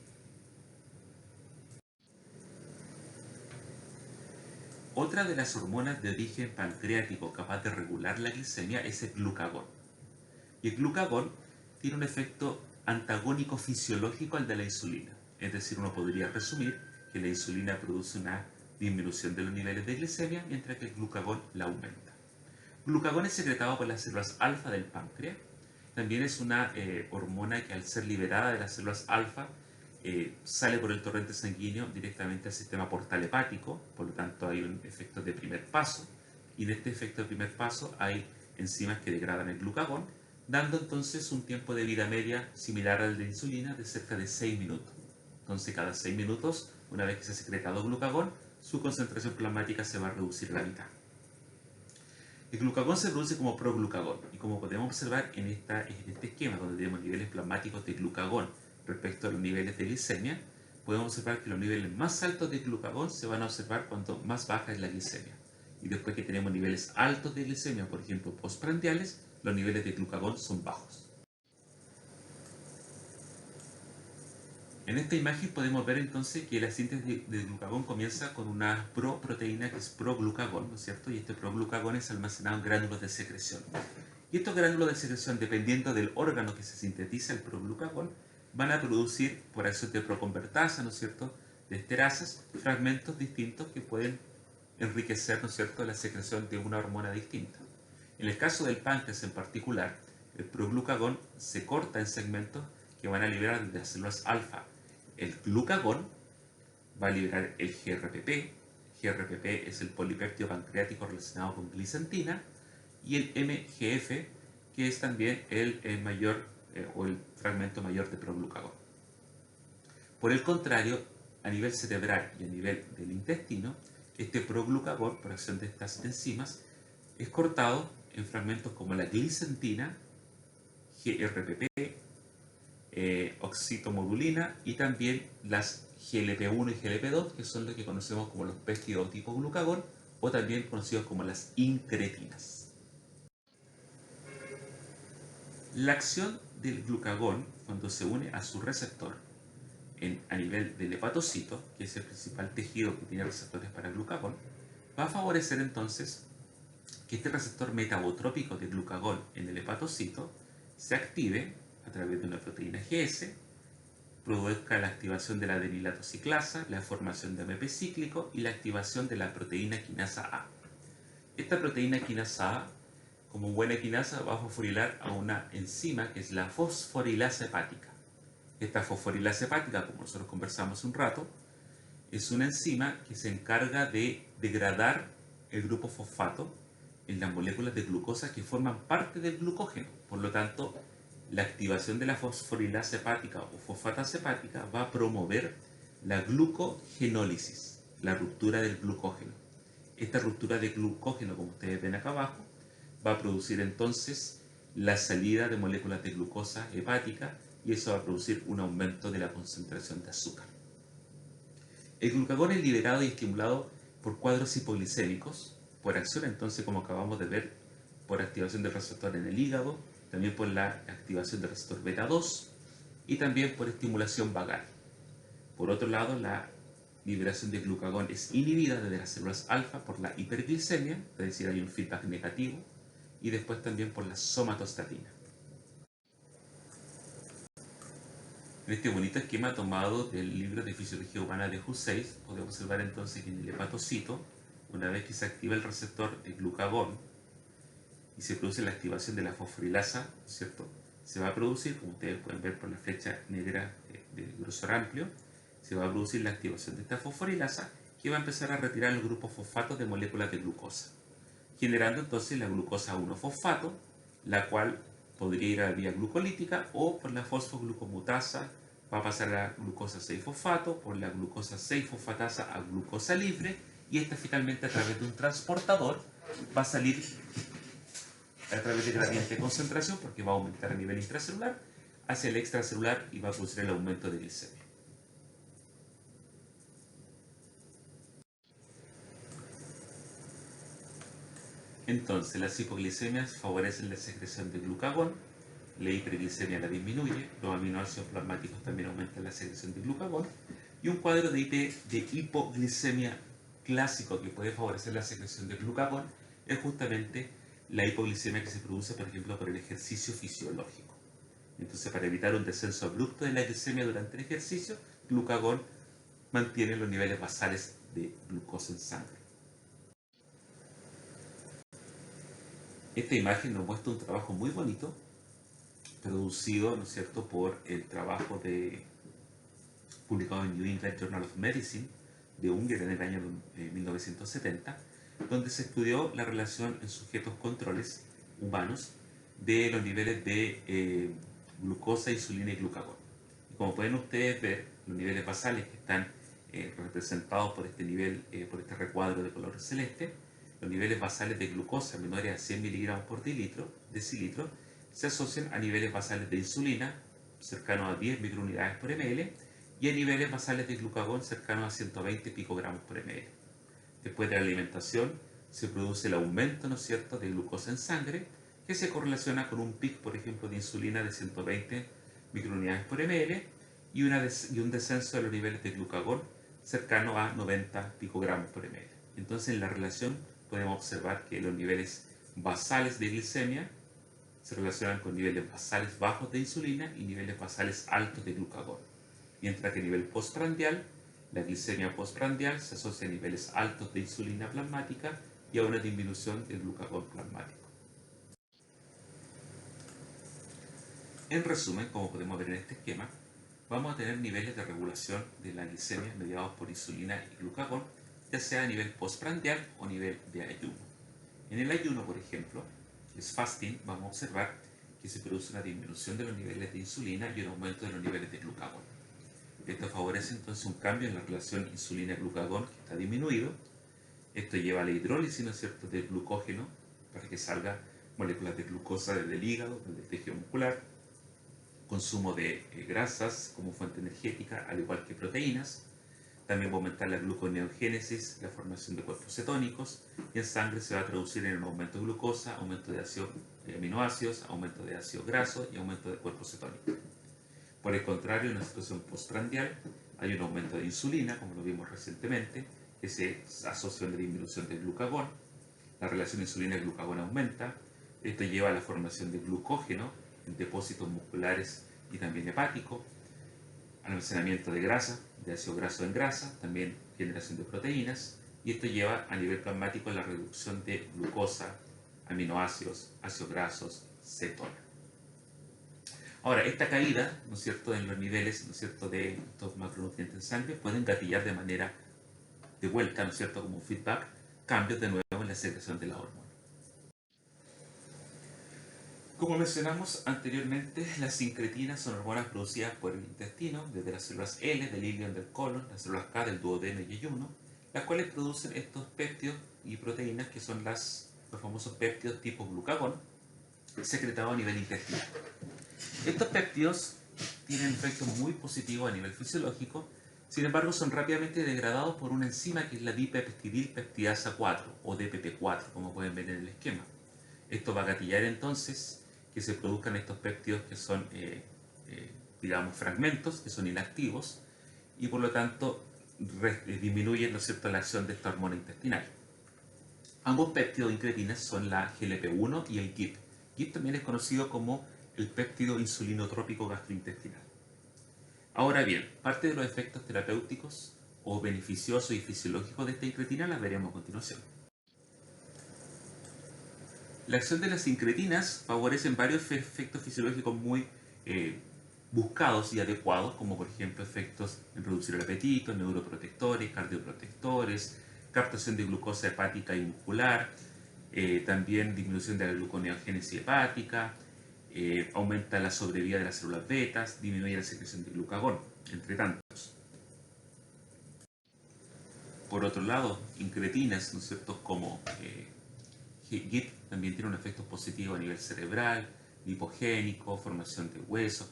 Otra de las hormonas de origen pancreático capaz de regular la glicemia es el glucagón. Y el glucagón tiene un efecto antagónico fisiológico al de la insulina. Es decir, uno podría resumir que la insulina produce una disminución de los niveles de glicemia, mientras que el glucagón la aumenta. El glucagón es secretado por las células alfa del páncreas. También es una hormona que al ser liberada de las células alfa sale por el torrente sanguíneo directamente al sistema portal hepático, por lo tanto hay un efecto de primer paso, y en este efecto de primer paso hay enzimas que degradan el glucagón, dando entonces un tiempo de vida media similar al de insulina de cerca de 6 minutos. Entonces cada 6 minutos, una vez que se ha secretado glucagón, su concentración plasmática se va a reducir a la mitad. El glucagón se produce como proglucagón, y como podemos observar en este esquema, donde tenemos niveles plasmáticos de glucagón respecto a los niveles de glicemia, podemos observar que los niveles más altos de glucagón se van a observar cuanto más baja es la glicemia. Y después que tenemos niveles altos de glicemia, por ejemplo postprandiales, los niveles de glucagón son bajos. En esta imagen podemos ver entonces que la síntesis de glucagón comienza con una proproteína que es proglucagón, ¿no es cierto? Y este proglucagón es almacenado en gránulos de secreción. Y estos gránulos de secreción, dependiendo del órgano que se sintetiza el proglucagón, van a producir, por acción de proconvertasa, ¿no es cierto?, de esterasas, fragmentos distintos que pueden enriquecer, ¿no es cierto?, la secreción de una hormona distinta. En el caso del páncreas en particular, el proglucagón se corta en segmentos que van a liberar de las células alfa el glucagón, va a liberar el GRPP. GRPP es el polipéptido pancreático relacionado con glisantina, y el MGF, que es también el mayor o el fragmento mayor de proglucagón. Por el contrario, a nivel cerebral y a nivel del intestino, este proglucagón, por acción de estas enzimas, es cortado en fragmentos como la glisantina, GRPP, oxitomodulina y también las GLP-1 y GLP-2, que son lo que conocemos como los péptidos tipo glucagón, o también conocidos como las incretinas. La acción del glucagón, cuando se une a su receptor a nivel del hepatocito, que es el principal tejido que tiene receptores para glucagón, va a favorecer entonces que este receptor metabotrópico de glucagón en el hepatocito se active a través de una proteína GS, produzca la activación de la adenilatociclasa, la formación de AMP cíclico y la activación de la proteína quinasa A. Esta proteína quinasa A, como buena quinasa, va a fosforilar a una enzima que es la fosforilasa hepática. Esta fosforilasa hepática, como nosotros conversamos hace un rato, es una enzima que se encarga de degradar el grupo fosfato en las moléculas de glucosa que forman parte del glucógeno. Por lo tanto, la activación de la fosforilasa hepática o fosfatasa hepática va a promover la glucogenólisis, la ruptura del glucógeno. Esta ruptura de glucógeno, como ustedes ven acá abajo, va a producir entonces la salida de moléculas de glucosa hepática, y eso va a producir un aumento de la concentración de azúcar. El glucagón es liberado y estimulado por cuadros hipoglicémicos, por acción entonces, como acabamos de ver, por activación del receptor en el hígado, también por la activación del receptor beta 2 y también por estimulación vagal. Por otro lado, la liberación de glucagón es inhibida desde las células alfa por la hiperglicemia, es decir, hay un feedback negativo, y después también por la somatostatina. En este bonito esquema tomado del libro de Fisiología Humana de Hussein, podemos observar entonces que en el hepatocito, una vez que se activa el receptor de glucagón y se produce la activación de la fosforilasa, ¿cierto?, se va a producir, como ustedes pueden ver por la flecha negra de grosor amplio, se va a producir la activación de esta fosforilasa que va a empezar a retirar los grupos fosfatos de moléculas de glucosa, generando entonces la glucosa 1-fosfato, la cual podría ir a la vía glucolítica, o por la fosfoglucomutasa va a pasar a la glucosa 6-fosfato, por la glucosa 6-fosfatasa a glucosa libre, y esta finalmente a través de un transportador va a salir a través de gradiente de concentración, porque va a aumentar a nivel intracelular, hacia el extracelular y va a producir el aumento de glicemia. Entonces, las hipoglicemias favorecen la secreción de glucagón, la hiperglicemia la disminuye, los aminoácidos plasmáticos también aumentan la secreción de glucagón, y un cuadro de hipoglicemia clásico que puede favorecer la secreción de glucagón es justamente la hipoglicemia que se produce, por ejemplo, por el ejercicio fisiológico. Entonces, para evitar un descenso abrupto de la glicemia durante el ejercicio, glucagón mantiene los niveles basales de glucosa en sangre. Esta imagen nos muestra un trabajo muy bonito, producido, ¿no es cierto?, por el trabajo publicado en New England Journal of Medicine de Unger en el año 1970, donde se estudió la relación en sujetos controles humanos de los niveles de glucosa, insulina y glucagón. Y como pueden ustedes ver, los niveles basales que están representados por este nivel, por este recuadro de color celeste, los niveles basales de glucosa menores a 100 miligramos por decilitro se asocian a niveles basales de insulina cercanos a 10 microunidades por ml y a niveles basales de glucagón cercanos a 120 picogramos por ml. Después de la alimentación se produce el aumento, ¿no es cierto?, de glucosa en sangre, que se correlaciona con un pic, por ejemplo, de insulina de 120 microunidades por ml y un descenso de los niveles de glucagón cercano a 90 picogramos por ml. Entonces, en la relación podemos observar que los niveles basales de glicemia se relacionan con niveles basales bajos de insulina y niveles basales altos de glucagón. Mientras que a nivel postprandial, la glicemia postprandial se asocia a niveles altos de insulina plasmática y a una disminución del glucagón plasmático. En resumen, como podemos ver en este esquema, vamos a tener niveles de regulación de la glicemia mediados por insulina y glucagón, ya sea a nivel postprandial o nivel de ayuno. En el ayuno, por ejemplo, que es fasting, vamos a observar que se produce una disminución de los niveles de insulina y un aumento de los niveles de glucagón. Esto favorece entonces un cambio en la relación insulina-glucagón que está disminuido. Esto lleva a la hidrólisis, ¿no es cierto?, del glucógeno para que salga moléculas de glucosa desde el hígado, desde el tejido muscular, consumo de grasas como fuente energética, al igual que proteínas. También va a aumentar la gluconeogénesis, la formación de cuerpos cetónicos, y en sangre se va a traducir en un aumento de glucosa, aumento de aminoácidos, aumento de ácidos grasos y aumento de cuerpos cetónicos. Por el contrario, en una situación postprandial hay un aumento de insulina, como lo vimos recientemente, que se asocia a una disminución del glucagón. La relación insulina-glucagón aumenta. Esto lleva a la formación de glucógeno en depósitos musculares y también hepáticos, almacenamiento de grasa, de ácido graso en grasa, también generación de proteínas, y esto lleva a nivel plasmático a la reducción de glucosa, aminoácidos, ácidos grasos, cetona. Ahora, esta caída, ¿no es cierto?, en los niveles, ¿no es cierto?, de estos macronutrientes en sangre pueden gatillar de manera de vuelta, ¿no es cierto?, como un feedback, cambios de nuevo en la secreción de la hormona. Como mencionamos anteriormente, las sincretinas son hormonas producidas por el intestino, desde las células L del ilion del colon, las células K del duodeno y yeyuno, las cuales producen estos péptidos y proteínas que son los famosos péptidos tipo glucagón, secretados a nivel intestinal. Estos péptidos tienen efectos muy positivos a nivel fisiológico, sin embargo son rápidamente degradados por una enzima que es la dipeptidilpeptidasa 4 o DPP4, como pueden ver en el esquema. Esto va a gatillar entonces que se produzcan estos péptidos que son, digamos, fragmentos, que son inactivos, y por lo tanto disminuyen, ¿no es cierto?, la acción de esta hormona intestinal. Ambos péptidos incretinas son la GLP-1 y el GIP. GIP también es conocido como el péptido insulinotrópico gastrointestinal. Ahora bien, parte de los efectos terapéuticos o beneficiosos y fisiológicos de esta incretina las veremos a continuación. La acción de las incretinas favorece varios efectos fisiológicos muy buscados y adecuados, como por ejemplo efectos en reducir el apetito, neuroprotectores, cardioprotectores, captación de glucosa hepática y muscular, también disminución de la gluconeogénesis hepática, aumenta la sobrevida de las células betas, disminuye la secreción de glucagón, entre tantos. Por otro lado, incretinas, ¿no es cierto?, como GIP también tiene un efecto positivo a nivel cerebral, lipogénico, formación de hueso,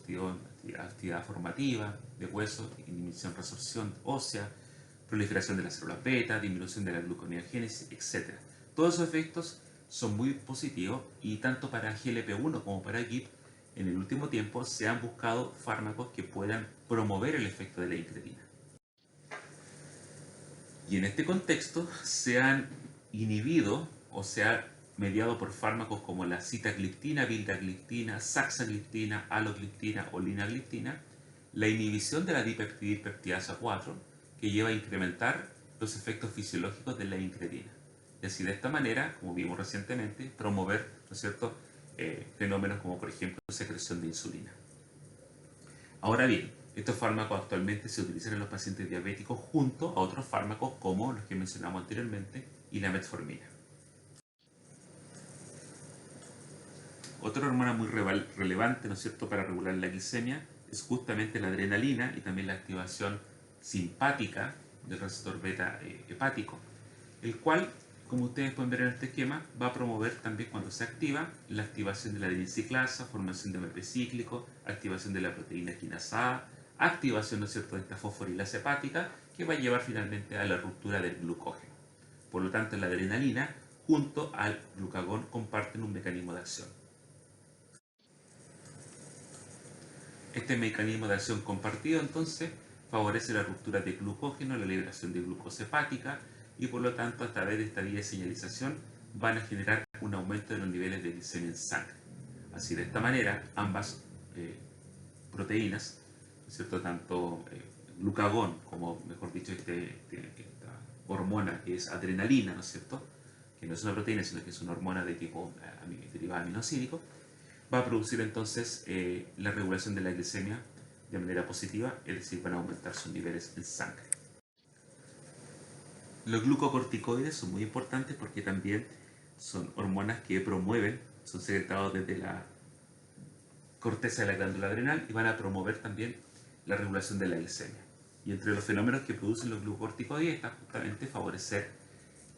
actividad formativa de hueso, inhibición, resorción ósea, proliferación de las células beta, disminución de la gluconeogénesis, etc. Todos esos efectos son muy positivos y tanto para GLP-1 como para GIP en el último tiempo se han buscado fármacos que puedan promover el efecto de la incretina. Y en este contexto se han inhibido o se ha mediado por fármacos como la sitagliptina, vildagliptina, saxagliptina, alogliptina o linagliptina, la inhibición de la dipeptidasa 4, que lleva a incrementar los efectos fisiológicos de la incretina. Y así de esta manera, como vimos recientemente, promover, ¿no es cierto?, fenómenos como por ejemplo secreción de insulina. Ahora bien, estos fármacos actualmente se utilizan en los pacientes diabéticos junto a otros fármacos como los que mencionamos anteriormente y la metformina. Otra hormona muy relevante, ¿no es cierto?, para regular la glicemia es justamente la adrenalina y también la activación simpática del receptor beta hepático, el cual, como ustedes pueden ver en este esquema, va a promover también cuando se activa la activación de la adenosiclasa, formación de AMP cíclico, activación de la proteína quinasa A, activación, ¿no es cierto?, de esta fosforilasa hepática que va a llevar finalmente a la ruptura del glucógeno. Por lo tanto, la adrenalina junto al glucagón comparten un mecanismo de acción. Este mecanismo de acción compartido entonces favorece la ruptura de glucógeno, la liberación de glucosa hepática y por lo tanto a través de esta vía de señalización van a generar un aumento de los niveles de glicemia en sangre. Así de esta manera ambas proteínas, ¿no es cierto?, tanto glucagón como mejor dicho esta hormona que es adrenalina, ¿no es cierto?, que no es una proteína sino que es una hormona de tipo derivado aminosídico, va a producir entonces la regulación de la glicemia de manera positiva, es decir, van a aumentar sus niveles en sangre. Los glucocorticoides son muy importantes porque también son hormonas que promueven, son secretados desde la corteza de la glándula adrenal y van a promover también la regulación de la glicemia. Y entre los fenómenos que producen los glucocorticoides está justamente favorecer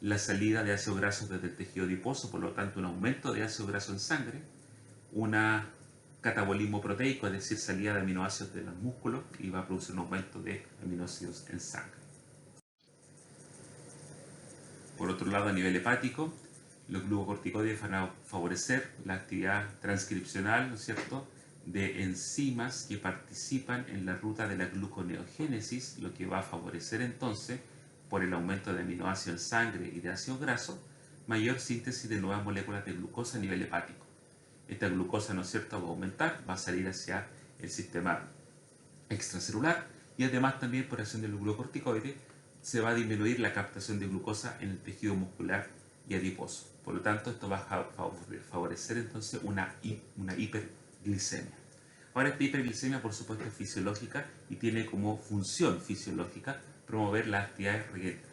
la salida de ácidos grasos desde el tejido adiposo, por lo tanto un aumento de ácido graso en sangre, un catabolismo proteico, es decir, salida de aminoácidos de los músculos y va a producir un aumento de aminoácidos en sangre. Por otro lado, a nivel hepático, los glucocorticoides van a favorecer la actividad transcripcional, ¿no es cierto?, de enzimas que participan en la ruta de la gluconeogénesis, lo que va a favorecer entonces, por el aumento de aminoácidos en sangre y de ácidos grasos, mayor síntesis de nuevas moléculas de glucosa a nivel hepático. Esta glucosa, ¿no es cierto?, va a aumentar, va a salir hacia el sistema extracelular y además también por acción del glucocorticoide se va a disminuir la captación de glucosa en el tejido muscular y adiposo. Por lo tanto, esto va a favorecer entonces una hiperglicemia. Ahora, esta hiperglicemia, por supuesto, es fisiológica y tiene como función fisiológica promover las actividades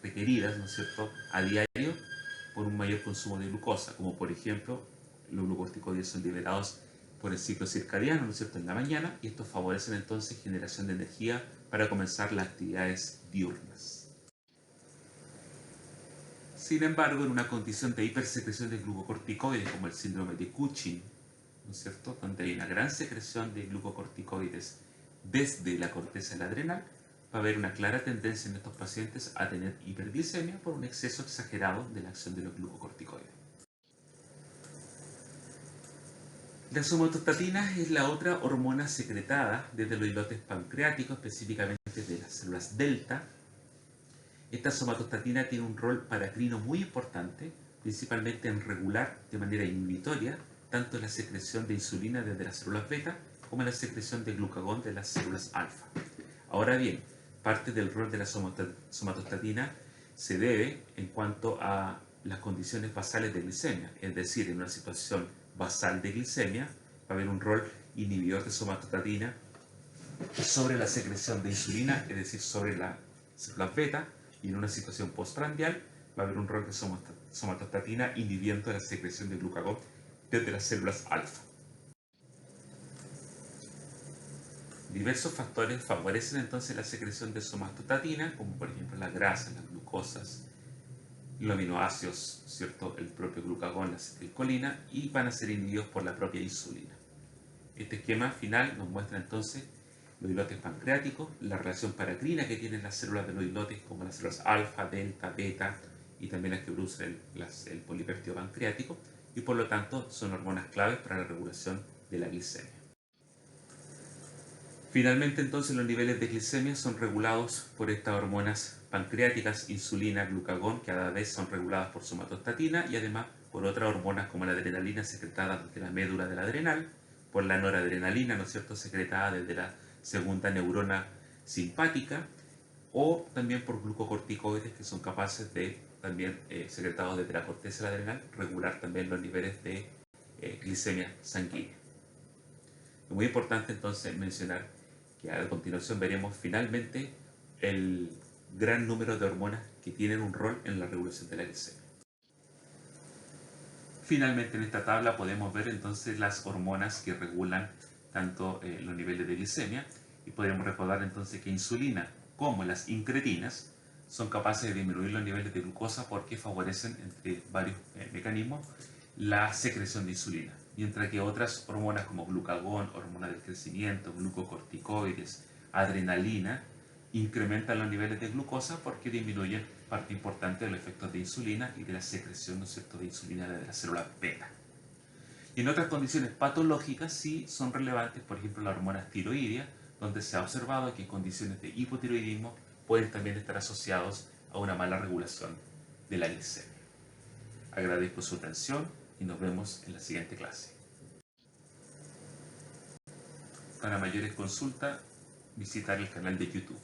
requeridas, ¿no es cierto?, a diario por un mayor consumo de glucosa, como por ejemplo, los glucocorticoides son liberados por el ciclo circadiano, ¿no es cierto?, en la mañana, y estos favorecen entonces generación de energía para comenzar las actividades diurnas. Sin embargo, en una condición de hipersecreción de glucocorticoides, como el síndrome de Cushing, ¿no es cierto?, donde hay una gran secreción de glucocorticoides desde la corteza del adrenal, va a haber una clara tendencia en estos pacientes a tener hiperglicemia por un exceso exagerado de la acción de los glucocorticoides. La somatostatina es la otra hormona secretada desde los islotes pancreáticos, específicamente de las células delta. Esta somatostatina tiene un rol paracrino muy importante, principalmente en regular de manera inhibitoria tanto la secreción de insulina desde las células beta como la secreción de glucagón de las células alfa. Ahora bien, parte del rol de la somatostatina se debe en cuanto a las condiciones basales de glicemia, es decir, en una situación basal de glicemia va a haber un rol inhibidor de somatostatina sobre la secreción de insulina, es decir, sobre las células beta, y en una situación postprandial va a haber un rol de somatostatina inhibiendo la secreción de glucagón desde las células alfa. Diversos factores favorecen entonces la secreción de somatostatina, como por ejemplo las grasas, las glucosas, los aminoácidos, ¿cierto? El propio glucagón, la acetilcolina, y van a ser inhibidos por la propia insulina. Este esquema final nos muestra entonces los islotes pancreáticos, la relación paracrina que tienen las células de los islotes, como las células alfa, delta, beta, y también las que producen el polipéptido pancreático, y por lo tanto son hormonas claves para la regulación de la glicemia. Finalmente, entonces, los niveles de glicemia son regulados por estas hormonas pancreáticas, insulina, glucagón, que a la vez son reguladas por somatostatina y además por otras hormonas como la adrenalina secretada desde la médula del adrenal, por la noradrenalina, ¿no es cierto?, secretada desde la segunda neurona simpática, o también por glucocorticoides que son capaces de, también secretados desde la corteza del adrenal, regular también los niveles de glicemia sanguínea. Es muy importante entonces mencionar que a continuación veremos finalmente el gran número de hormonas que tienen un rol en la regulación de la glicemia. Finalmente en esta tabla podemos ver entonces las hormonas que regulan tanto los niveles de glicemia, y podemos recordar entonces que insulina como las incretinas son capaces de disminuir los niveles de glucosa porque favorecen, entre varios mecanismos, la secreción de insulina, mientras que otras hormonas como glucagón, hormona del crecimiento, glucocorticoides, adrenalina, incrementan los niveles de glucosa porque disminuyen parte importante de los efectos de insulina y de la secreción, ¿no es cierto?, de insulina de las células beta. Y en otras condiciones patológicas sí son relevantes, por ejemplo, las hormonas tiroideas, donde se ha observado que en condiciones de hipotiroidismo pueden también estar asociados a una mala regulación de la glicemia. Agradezco su atención y nos vemos en la siguiente clase. Para mayores consultas, visitar el canal de YouTube.